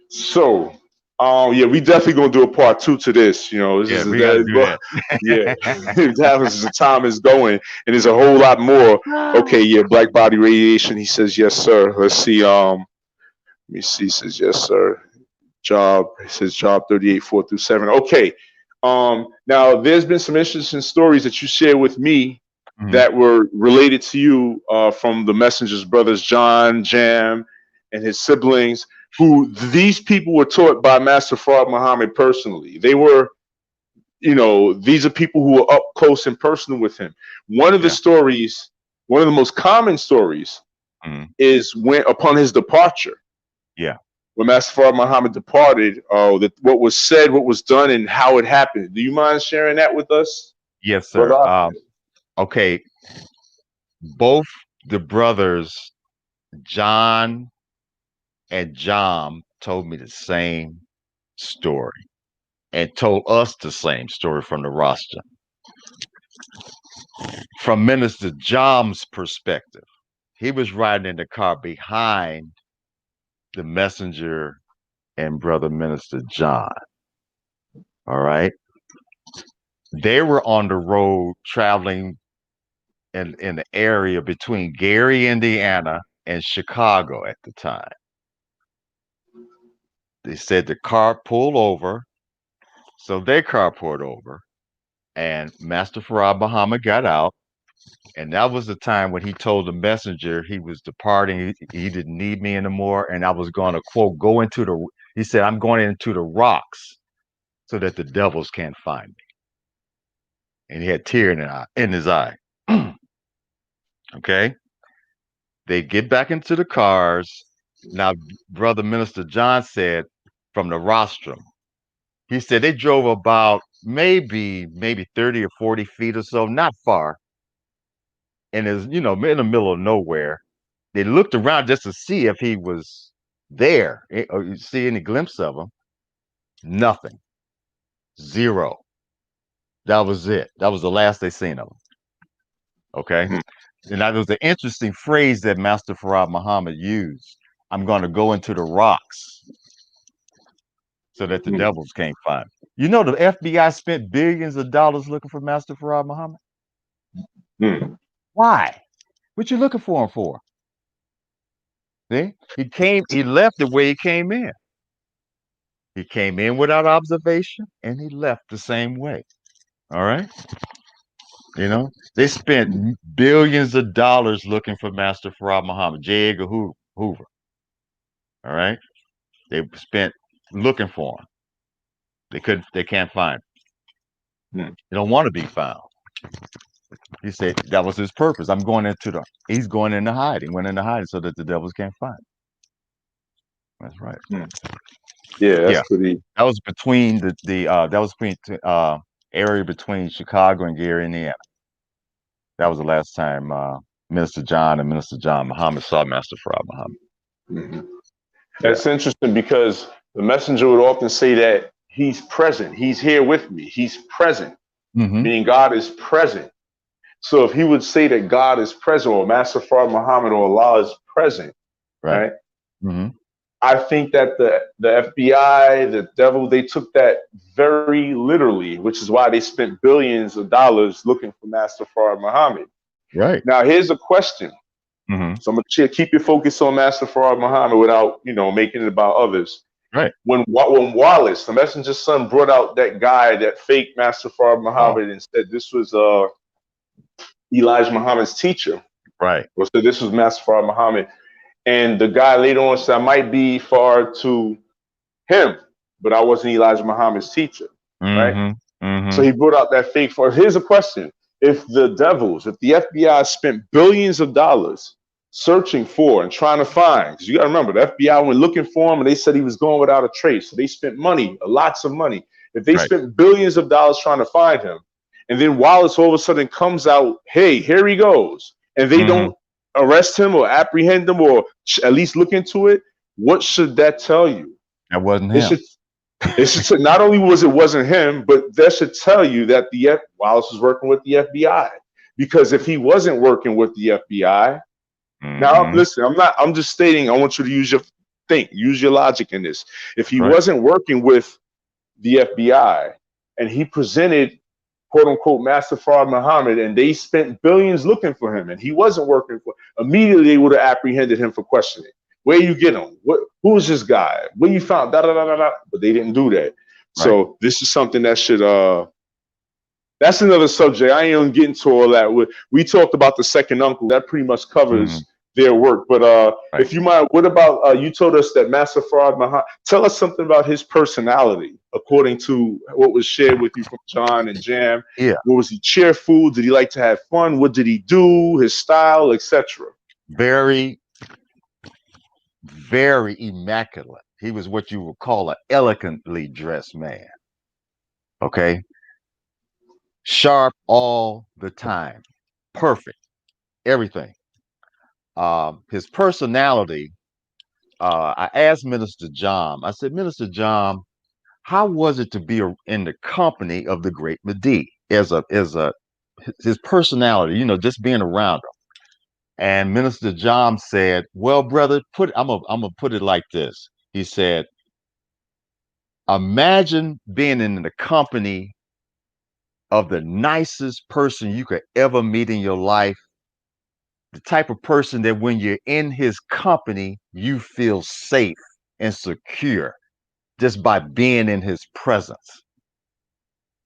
So, yeah, we definitely gonna do a part two to this. You know, this Yeah, is we got to that. do Well, yeah, that. that was the time is going, and there's a whole lot more. Okay, yeah, black body radiation. He says yes, sir. Let's see. Let me see. He says yes, sir. Job. He says job 38, 4 through 7. Okay. Now there's been some interesting stories that you shared with me Mhm. that were related to you from the Messengers brothers, John, Jam, and his siblings, who these people were taught by Master Fard Muhammad personally. They were, you know, these are people who were up close and personal with him. One of the Yeah. stories, one of the most common stories, Mhm. is when upon his departure, Yeah. when Master Fard Muhammad departed, what was said, what was done, and how it happened. Do you mind sharing that with us, Yes, sir. brother? Okay. Both the brothers, John and Jam, told me the same story and told us the same story from the roster. From Minister Jam's perspective, he was riding in the car behind the messenger and brother Minister John. All right. They were on the road traveling in the area between Gary, Indiana and Chicago at the time. They said the car pulled over, so their car pulled over, and Master Farad Muhammad got out. And that was the time when he told the messenger he was departing. He didn't need me anymore. And I was going to, quote, go into the, he said, I'm going into the rocks so that the devils can't find me. And he had tear in his eye. Okay. They get back into the cars. Now, Brother Minister John said from the rostrum, he said they drove about maybe 30 or 40 feet or so, not far. And is, you know, in the middle of nowhere. They looked around just to see if he was there or you see any glimpse of him. Nothing. Zero. That was it. That was the last they seen of him. Okay. Mhm. And that was an interesting phrase that Master Farad Muhammad used. I'm going to go into the rocks so that the Mhm. devils can't find me. You know, the FBI spent billions of dollars looking for Master Farad Muhammad. Mhm. Why? What you looking for him for? See, he left the way he came in. He came in without observation and he left the same way. All right. You know, they spent billions of dollars looking for Master Farad Muhammad, J. Edgar Hoover. All right. They spent looking for him. They can't find him. Mhm. He don't want to be found. He said that was his purpose. He's going into hiding, went into hiding so that the devils can't find him. That's right. Mhm. Yeah, that's Yeah. pretty. That was between that was between area between Chicago and Gary, Indiana. That was the last time Minister John and Minister John Muhammad saw Master Farad Muhammad. Mhm. Yeah. That's interesting because the messenger would often say that he's present. He's here with me. He's present, Mm-hmm. meaning God is present. So if he would say that God is present, or Master Fard Muhammad or Allah is present, Right. right? Mm-hmm. I think that the FBI, the devil, they took that very literally, which is why they spent billions of dollars looking for Master Fard Muhammad. Right. Now, here's a question. Mm-hmm. So I'm gonna keep your focus on Master Fard Muhammad without, you know, making it about others. Right. When Wallace, the messenger's son, brought out that guy, that fake Master Fard Oh, Muhammad, and said this was Elijah Muhammad's teacher. Right. Well, so this was Master Fard Muhammad. And the guy later on said, I might be far to him, but I wasn't Elijah Muhammad's teacher, right? Mm-hmm. So Mm-hmm. he brought out that fake for. Here's a question. If the FBI spent billions of dollars searching for and trying to find, because you got to remember, the FBI went looking for him and they said he was going without a trace. So they spent money, lots of money. If they Right. spent billions of dollars trying to find him, and then Wallace all of a sudden comes out, hey, here he goes, and they Mm-hmm. don't arrest him or apprehend him or at least look into it, what should that tell you? That wasn't It him. should not only wasn't him, but that should tell you that Wallace was working with the FBI. Because if he wasn't working with the FBI, now Mm-hmm. listen, I'm just stating, I want you to use your logic in this. If he Right. wasn't working with the FBI and he presented quote unquote Master Fard Muhammad and they spent billions looking for him and he wasn't working for, immediately they would have apprehended him for questioning. Where you get him? Who's this guy? Where you found? Da da da da da. But they didn't do that. Right. So this is something that should. That's another subject. I ain't gonna get into all that. We talked about the second uncle. That pretty much covers their work. But Right. if you might, what about you told us that Master Fard Muhammad? Tell us something about his personality, according to what was shared with you from John and Jam. Yeah. What was he cheerful? Did he like to have fun? What did he do? His style, etc. Very, very immaculate. He was what you would call an elegantly dressed man. Okay. Sharp all the time. Perfect. Everything. His personality, I asked Minister John, I said, Minister John, how was it to be in the company of the great Mahdi his personality, just being around him? And Minister John said, well, brother, I'm gonna put it like this. He said, imagine being in the company of the nicest person you could ever meet in your life, the type of person that when you're in his company, you feel safe and secure just by being in his presence.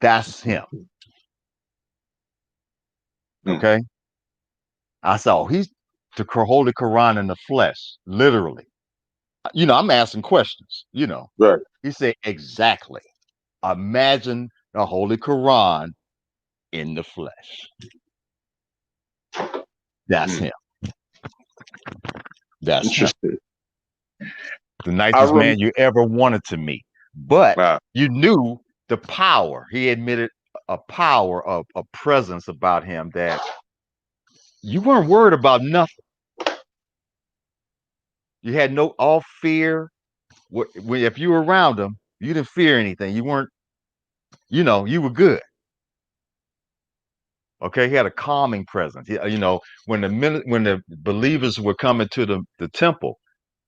That's him. Okay. I saw he's to hold the Quran in the flesh, literally. I'm asking questions, Right. He said, exactly. Imagine the Holy Quran in the flesh. That's him. That's interesting. Him. The nicest man you ever wanted to meet. But you knew the power. He admitted a power of a presence about him that you weren't worried about nothing. You had all fear. If you were around him, you didn't fear anything. You weren't, you were good. Okay, he had a calming presence. When the believers were coming to the temple,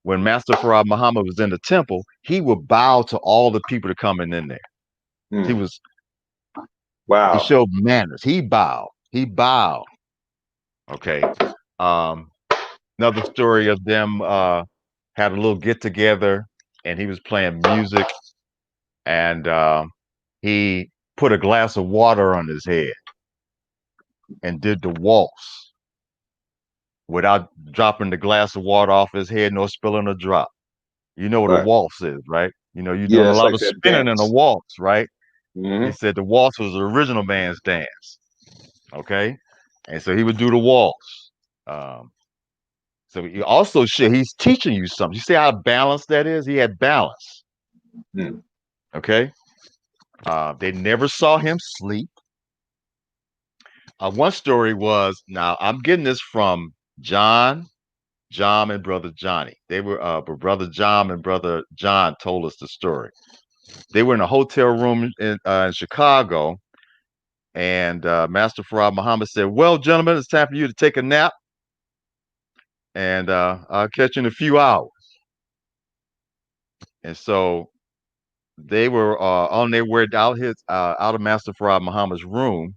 when Master Fard Muhammad was in the temple, he would bow to all the people that coming in there. He was He showed manners. He bowed. Okay. Another story of them had a little get together, and he was playing music, and he put a glass of water on his head and did the waltz without dropping the glass of water off his head, nor spilling a drop. You know what a waltz is, right? You're doing a lot of spinning in a waltz, right? He said the waltz was the original man's dance. Okay. And so he would do the waltz. So he also he's teaching you something. You see how balanced that is? He had balance. Okay. They never saw him sleep. One story was, now I'm getting this from John, and Brother Johnny. They were, but Brother John and Brother John told us the story. They were in a hotel room in Chicago, and Master Fard Muhammad said, well, gentlemen, it's time for you to take a nap, and I'll catch you in a few hours. And so they were on their way out of Master Fard Muhammad's room,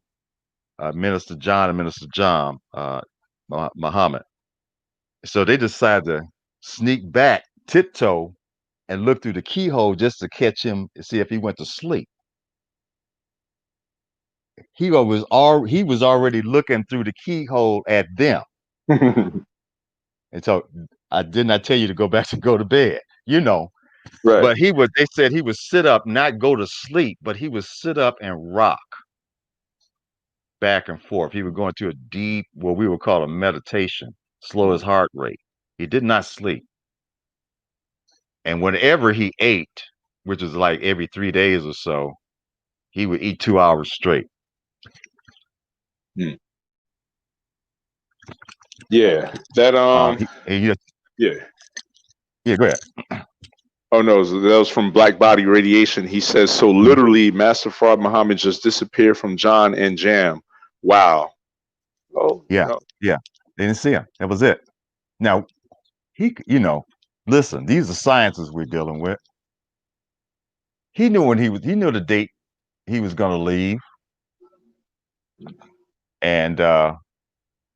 Minister John and Minister John Muhammad. So they decided to sneak back, tiptoe, and look through the keyhole just to catch him and see if he went to sleep. he was already looking through the keyhole at them. And so I did not tell you to go back to go to bed, you know. Right. But they said he would sit up, not go to sleep, but he would sit up and rock back and forth. He would go into a deep, what we would call a meditation, slow his heart rate. He did not sleep. And whenever he ate, which was like every 3 days or so, he would eat 2 hours straight. Hmm. Yeah. That Yeah, yeah. yeah, go ahead. Oh no, that was from Black Body Radiation. He says, so literally, Master Fard Muhammad just disappeared from John and Jam. Wow. Oh, Yeah, no. yeah. They didn't see him. That was it. Now, listen, these are sciences we're dealing with. He knew he knew the date he was gonna leave and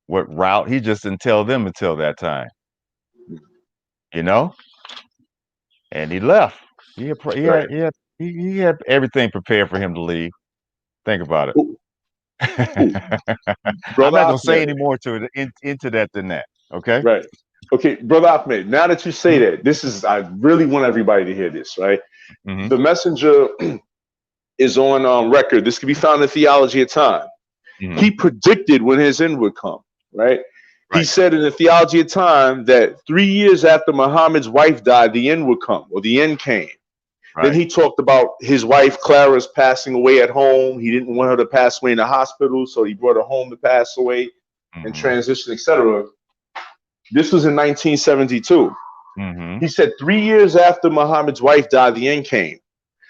what route. He just didn't tell them until that time, you know? And he left. Right. He had everything prepared for him to leave. Think about it. Ooh, ooh. I'm Brother not gonna say Ahmed. any more into that than that. Okay. Right. Okay, Brother Ahmed, now that you say that, I really want everybody to hear this, right? Mm-hmm. The messenger is on record. This can be found in Theology of Time. Mm-hmm. He predicted when his end would come, right? He Right. said in the Theology of Time that 3 years after Muhammad's wife died, the end would come, or the end came. Right. Then he talked about his wife Clara's passing away at home. He didn't want her to pass away in the hospital, so he brought her home to pass away and transition, etc. This was in 1972. Mm-hmm. He said 3 years after Muhammad's wife died, the end came.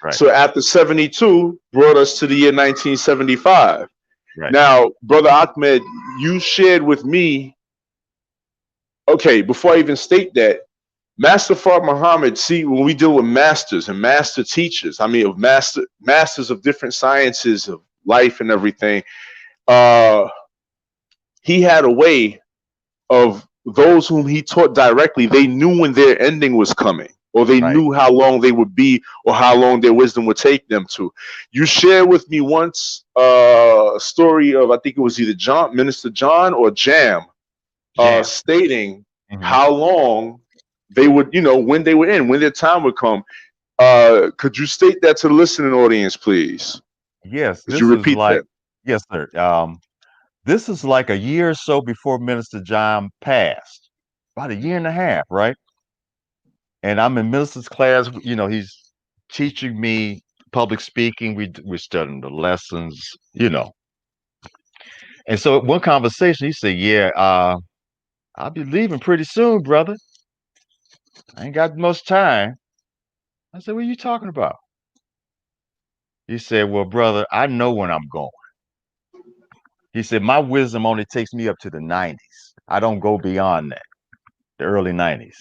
Right. So after 72 brought us to the year 1975. Right. Now, Brother Ahmed, you shared with me, okay, before I even state that, Master Fard Muhammad, see, when we deal with masters and master teachers, I mean, of masters of different sciences of life and everything, he had a way of those whom he taught directly, they knew when their ending was coming, or they knew how long they would be, or how long their wisdom would take them to. You shared with me once a story of, I think it was either Minister John or Jam. Stating how long they would, when they would end, when their time would come. Could you state that to the listening audience, please? Yes. Could you repeat that? Yes, sir. This is like a year or so before Minister John passed, about a year and a half, right? And I'm in minister's class. He's teaching me public speaking. We're studying the lessons, And so at one conversation, he said, "Yeah, I'll be leaving pretty soon, brother. I ain't got much time." I said, "What are you talking about?" He said, "Well, brother, I know when I'm going." He said, "My wisdom only takes me up to the 90s. I don't go beyond that, the early 90s.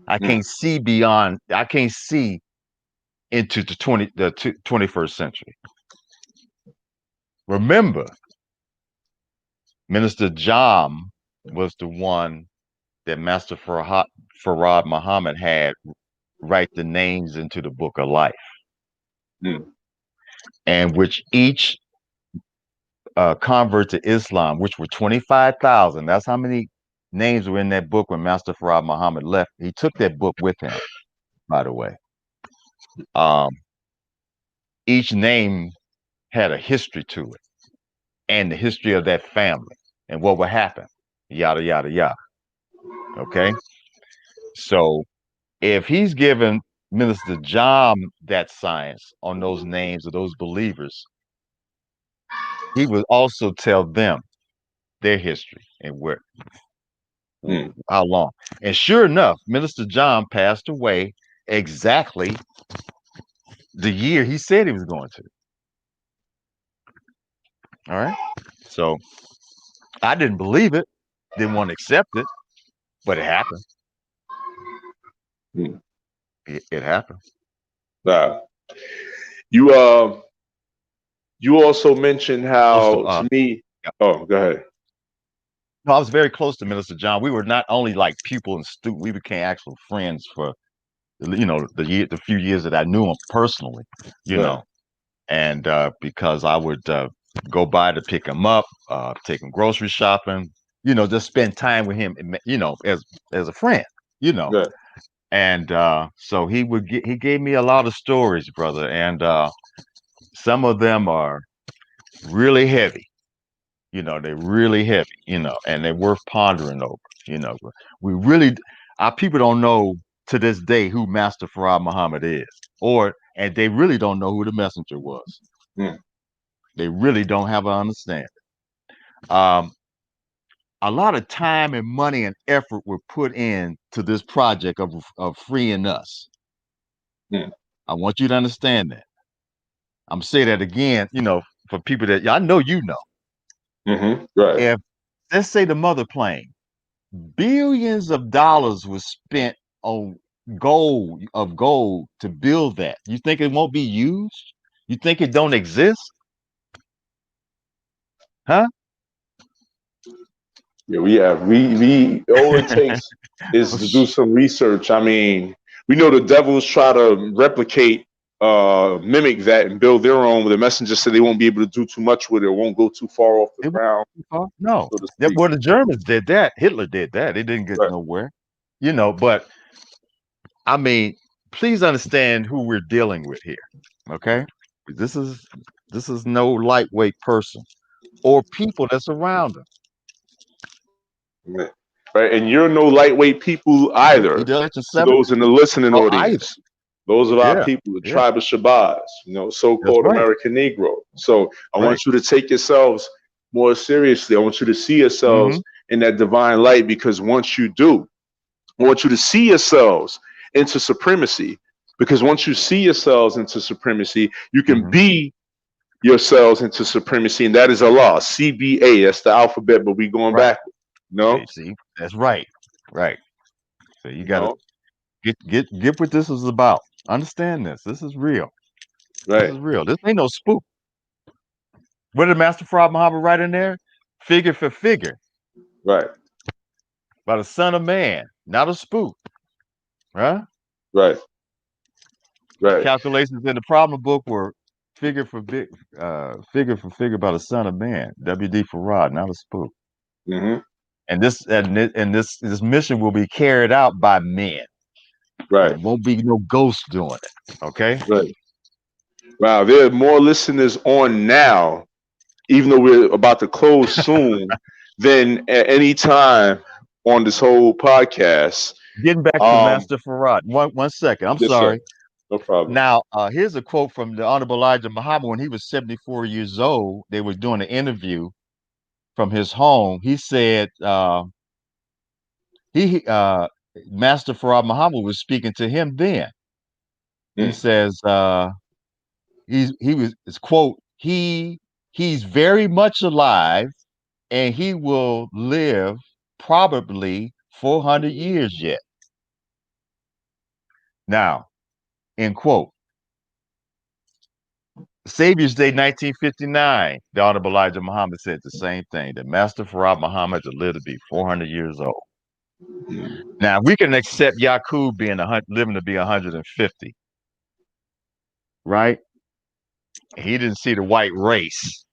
I can't see beyond, I can't see into the 21st century." Remember, Minister Jam was the one that Master Farad Muhammad had write the names into the book of life, and which each convert to Islam, which were 25,000. That's how many names were in that book when Master Farad Muhammad left. He took that book with him, by the way. Each name had a history to it, and the history of that family, and what would happen, yada, yada, yada. Okay? So if he's given Minister John that science on those names of those believers, he would also tell them their history and how long. And sure enough, Minister John passed away exactly the year he said he was going to. All right. So I didn't believe it, didn't want to accept it, but it happened. It happened. You also mentioned how to me. Oh, go ahead. No, I was very close to Minister John. We were not only like pupil and student, we became actual friends for the few years that I knew him personally, and because I would go by to pick him up, take him grocery shopping, just spend time with him, as a friend, you know. Yeah. And so he gave me a lot of stories, brother, and some of them are really heavy. They're really heavy, and they're worth pondering over. You know, we really, our people don't know to this day who Master Farad Muhammad is, and they really don't know who the messenger was. Mm. They really don't have an understanding. Um, a lot of time and money and effort were put in to this project of freeing us. Mm. I want you to understand that. I'm saying that again, for people that I know Mm-hmm. Right. If let's say the mother plane, billions of dollars was spent on gold to build that. You think it won't be used? You think it don't exist? Huh? Yeah, we all it takes is to do some research. I mean, we know the devils try to replicate, mimic that and build their own. But the messenger said they won't be able to do too much with it. It won't go too far off the ground, No. so to speak. Well, the Germans did that. Hitler did that. It didn't get Right. nowhere. But I mean, please understand who we're dealing with here. Okay? This is no lightweight person or people that's around them. Right, and you're no lightweight people You either. done at your To seven? those in the listening Oh, either. audience, those of our Yeah. people, the Yeah. tribe of Shabazz, That's so-called right. American Negro. So I Right. want you to take yourselves more seriously. I want you to see yourselves Mhm. in that divine light, because once you do, I want you to see yourselves into supremacy. Because once you see yourselves into supremacy, you can Mhm. be yourselves into supremacy, and that is Allah. CBA. That's the alphabet, but we going Right. back. No, See, that's right. Right. So you got to no, get what this is about. Understand this. This is real. This right, is real. This ain't no spook. What did Master Farad Muhammad write in there? Figure for figure right, by the Son of Man, not a spook. Huh? right, The right. calculations in the problem book were figure for figure for figure by the Son of Man. WD Farad, not a spook. Hmm. And this mission will be carried out by men. Right, It won't be no ghost doing it. Okay? right. Wow, there are more listeners on now, even though we're about to close soon, than at any time on this whole podcast. Getting back to Um, Master Farad. One second. I'm yes, sir. sorry. No problem. Now, here's a quote from the Honorable Elijah Muhammad when he was 74 years old. They were doing an interview from his home. He said he Master Farad Muhammad was speaking to him then. He Mm. says he was his quote, he's very much alive and he will live probably 400 years yet. Now, end quote. Savior's Day 1959, the Honorable Elijah Muhammad said the same thing, that Master Farad Muhammad to live to be 400 years old. Now, we can accept Yaqub living to be 150, right? He didn't see the white race,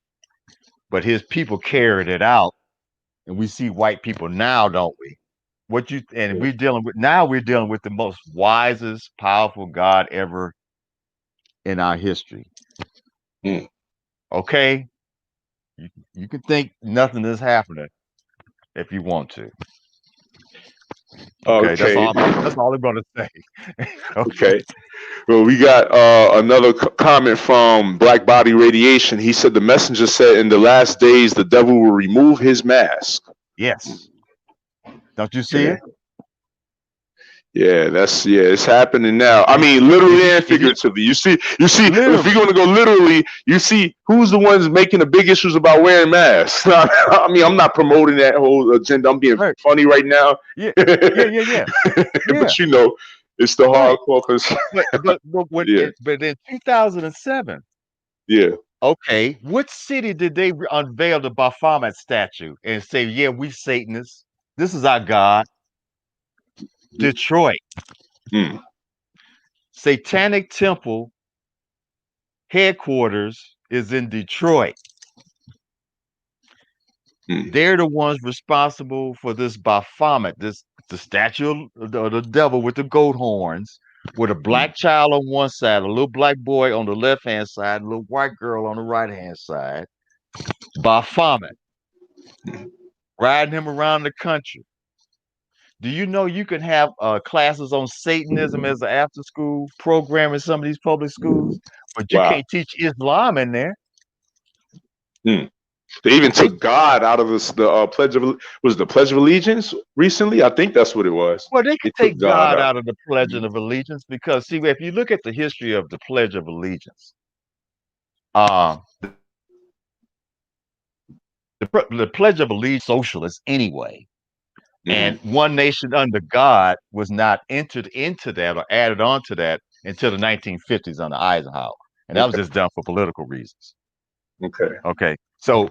but his people carried it out. And we see white people now, don't we? Yeah. We're dealing with the most wisest, powerful God ever in our history. Mm. Okay? You can think nothing is happening if you want to. Okay, Okay. that's all I'm gonna say. Okay. Okay. Well, we got another comment from Black Body Radiation. He said the messenger said in the last days the devil will remove his mask. Yes. Don't you see Yeah. it? Yeah, it's happening now. I If, mean, if literally you and if you figuratively. You see, if you're literally, gonna go literally, you see who's the ones making the big issues about wearing masks. I mean, I'm not promoting that whole agenda. I'm being right? funny right now, Yeah, but yeah, yeah, yeah, yeah. it's the Right. hardcore. Cause yeah, But in 2007, yeah. okay, what city did they unveil the Baphomet statue and say, "Yeah, we Satanists. This is our God." Detroit, Mm. Satanic Temple headquarters is in Detroit. They're the ones responsible for this Baphomet, the statue of the devil with the goat horns, with a black child on one side, a little black boy on the left hand side, a little white girl on the right hand side. Baphomet, riding him around the country. Do you know you can have classes on Satanism as an after school program in some of these public schools, but you Wow. can't teach Islam in there? They even took God out of the Pledge of Allegiance recently. I think that's what it was. Well, they could They take took God out of the Pledge of Allegiance because, see, if you look at the history of the Pledge of Allegiance, the Pledge of Allegiance socialist anyway, and one nation under God was not entered into that or added on to that until the 1950s under Eisenhower, and that was just done for political reasons. Okay. So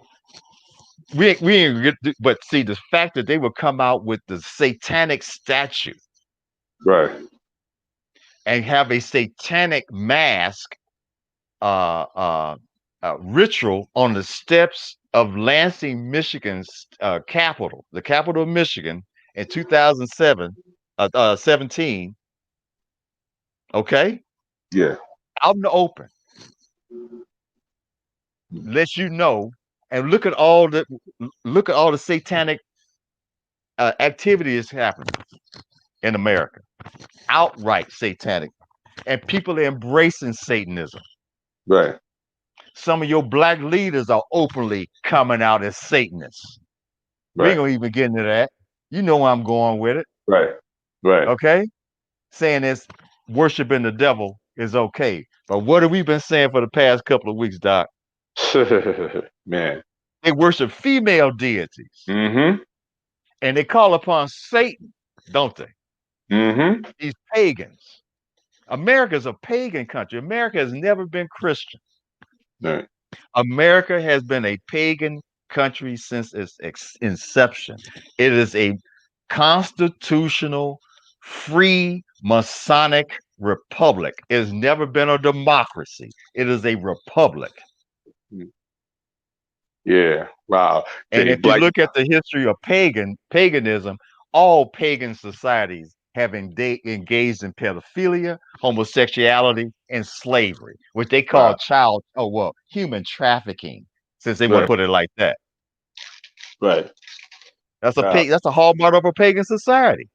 we ain't get, but see, the fact that they would come out with the satanic statue, right, and have a satanic mask ritual on the steps of Lansing, Michigan's capital, the capital of Michigan, in 2017. Okay. Yeah. Out in the open. Let you know, and look at all the satanic activity is happening in America. Outright satanic. And people are embracing Satanism. Right. Some of your black leaders are openly coming out as Satanists. We ain't gonna even get into that. You know where I'm going with it. Right. Right. Okay? Saying this worshiping the devil is okay. But what have we been saying for the past couple of weeks, Doc? Man. They worship female deities. Mm-hmm. And they call upon Satan, don't they? Mm-hmm. These pagans. America's a pagan country. America has never been Christian. Right. America has been a pagan country since its inception. It is a constitutional, free, Masonic republic. It has never been a democracy. It is a republic. Yeah. Wow. And if you look at the history of paganism, all pagan societies have engaged in pedophilia, homosexuality, and slavery, which they call human trafficking, since they want to put it like that. Right. That's a hallmark of a pagan society.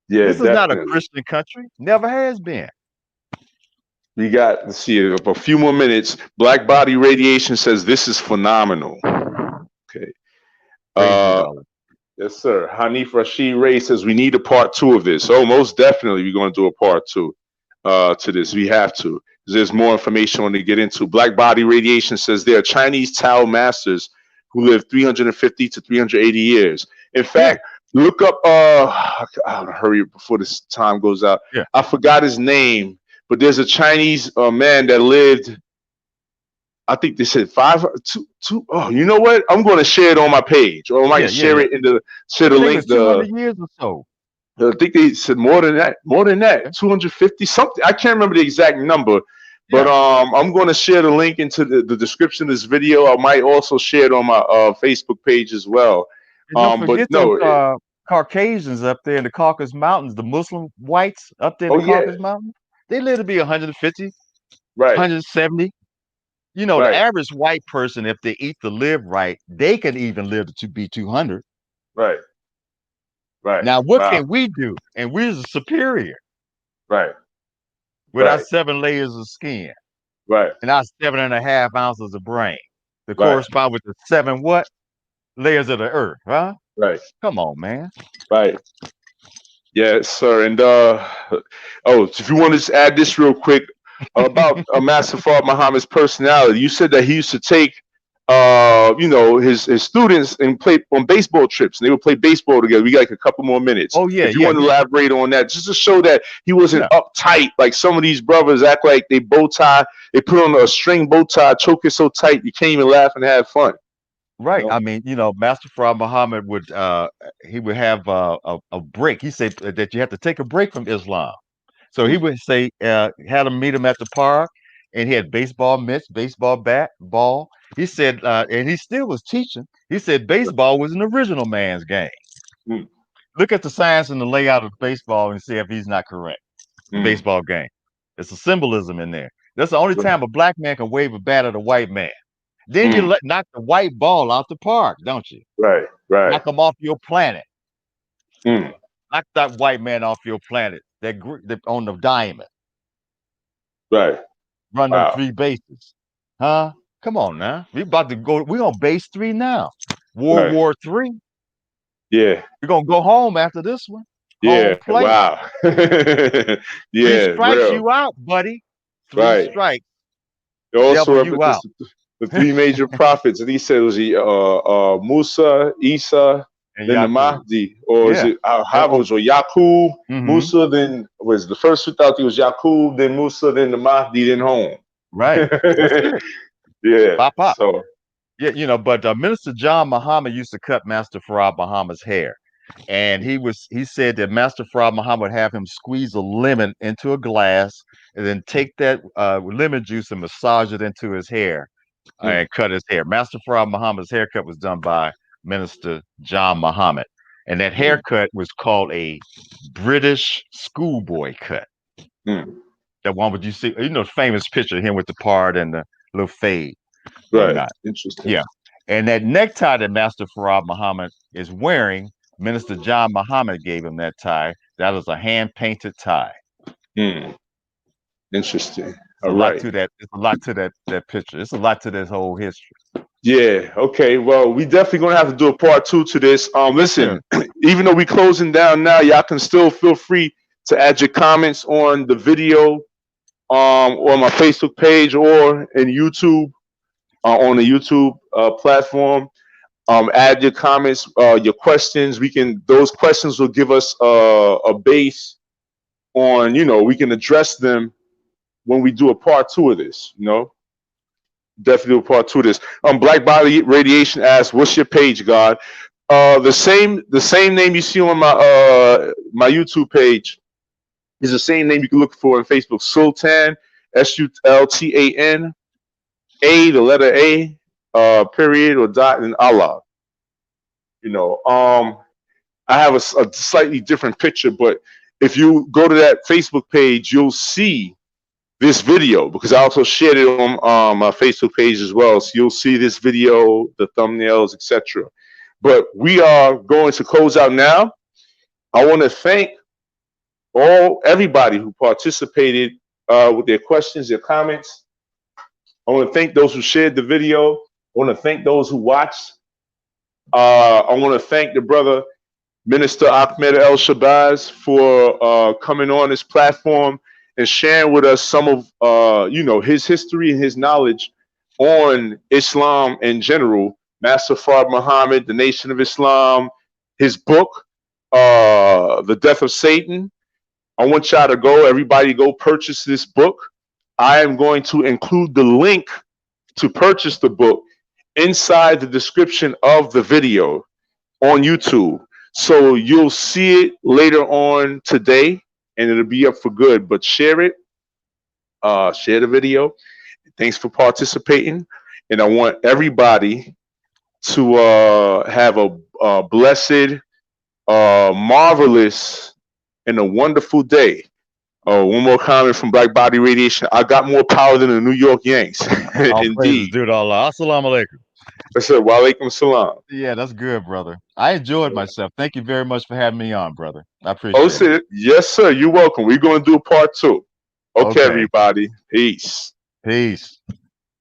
Yeah, this is not a Christian country. Never has been. We got, let's see, a few more minutes. Black Body Radiation says this is phenomenal. Okay. Yes, sir. Hanif Rashid Ray says we need a part 2 of this. Oh, most definitely we're going to do a part 2 to this. We have to. There's more information on to get into. Black Body Radiation says there are Chinese Tao masters who live 350 to 380 years. In fact, look up, I'll hurry before this time goes out. Yeah. I forgot his name, but there's a Chinese man that lived, I think they said two. Oh, you know what? I'm going to share it on my page, or I might share it in share the link. 200 years or so. I think they said more than that. 250 something. I can't remember the exact number, but I'm going to share the link into the description of this video. I might also share it on my Facebook page as well. Don't forget those Caucasians up there in the Caucasus Mountains, the Muslim whites up there in the Caucasus Mountains. They live to be 150, 170. You know, the average white person, if they eat to live right, they can even live to be 200. Right. Now, what can we do? And we're superior. Right. With our 7 layers of skin. Right. And our 7.5 ounces of brain. To correspond with the 7 what? Layers of the earth, huh? Right. Come on, man. Right. Yes, sir. And if you want to just add this real quick about Master Fard Muhammad's personality, you said that he used to take his students and play on baseball trips, and they would play baseball together. We got like a couple more minutes. Oh yeah. If you want to elaborate on that, just to show that he wasn't uptight like some of these brothers act like. They bow tie, they put on a string bow tie, choke it so tight you can't even laugh and have fun. Right. I mean, Master Fard Muhammad would he would have a break. He said that you have to take a break from Islam. So he would say, had him meet him at the park, and he had baseball mitts, baseball bat, ball, He said, and he still was teaching. He said baseball was an original man's game. Mm. Look at the science and the layout of baseball and see if he's not correct. The Mm. baseball game. There's a symbolism in there. That's the only time a black man can wave a bat at a white man. Then you Mm. knock the white ball out the park, don't you? Right, right. Knock him off your planet. Mm. Knock that white man off your planet. That on the diamond. Right. Run them Wow. 3 bases. Huh? Come on now. We about to go. We're on base 3 now. World Right. War 3. Yeah. We're gonna go home after this one. Home Yeah. plate. Wow. 3 Yeah. strikes, Real. you out, buddy. 3 Right. strikes, They also devil, you out. the three major prophets. And he said it was Musa, Isa, And then the Yakub. Mahdi, or is Yeah. it Havos or Yaqub? Mm-hmm. Musa, then was the first 2,000 was Yaqub, then Musa, then the Mahdi, then home. Right. That's it. Yeah. Pop, pop. So Yeah, but Minister John Muhammad used to cut Master Farad Muhammad's hair. And he said that Master Farad Muhammad would have him squeeze a lemon into a glass and then take that lemon juice and massage it into his hair and cut his hair. Master Farad Muhammad's haircut was done by Minister John Muhammad. And that haircut was called a British schoolboy cut. That one would you see, the famous picture of him with the part and the little fade. right. Interesting. Yeah. And that necktie that Master Farad Muhammad is wearing, Minister John Muhammad gave him that tie. That is a hand-painted tie. Interesting. All right. To that. It's a lot to that picture. It's a lot to this whole history. Yeah. Okay. Well, we definitely gonna have to do a part 2 to this. Listen, even though we closing down now, y'all can still feel free to add your comments on the video, or my Facebook page, or in YouTube, on the YouTube platform. Add your comments, your questions. Those questions will give us a base on, we can address them when we do a part 2 of this, Definitely do a part 2 of this. Black Body Radiation asks, what's your page, God? The same name you see on my YouTube page is the same name you can look for on Facebook. Sultan, Sultan, the letter A, period or dot, and Allah. I have a slightly different picture, but if you go to that Facebook page, you'll see this video, because I also shared it on my Facebook page as well. So you'll see this video, the thumbnails, etc. But we are going to close out now. I want to thank everybody who participated with their questions, their comments. I want to thank those who shared the video. I want to thank those who watched. I want to thank the brother Minister Ahmed El-Shabazz for coming on this platform and sharing with us some of his history and his knowledge on Islam in general. Master Farad Muhammad, The Nation of Islam, his book, The Death of Satan. I want y'all to everybody go purchase this book. I am going to include the link to purchase the book inside the description of the video on YouTube. So you'll see it later on today, and it'll be up for good. But share it, share the video. Thanks for participating. And I want everybody to have a blessed, marvelous, and a wonderful day. One more comment from Black Body Radiation. I got more power than the New York Yanks. Indeed. Dude, Allah. Assalamu alaikum. I said, wa alaikum salam. Yeah, that's good, brother. I enjoyed myself. Thank you very much for having me on, brother. I appreciate it. Yes, sir. You're welcome. We're going to do a part 2. Okay, everybody. Peace. Peace.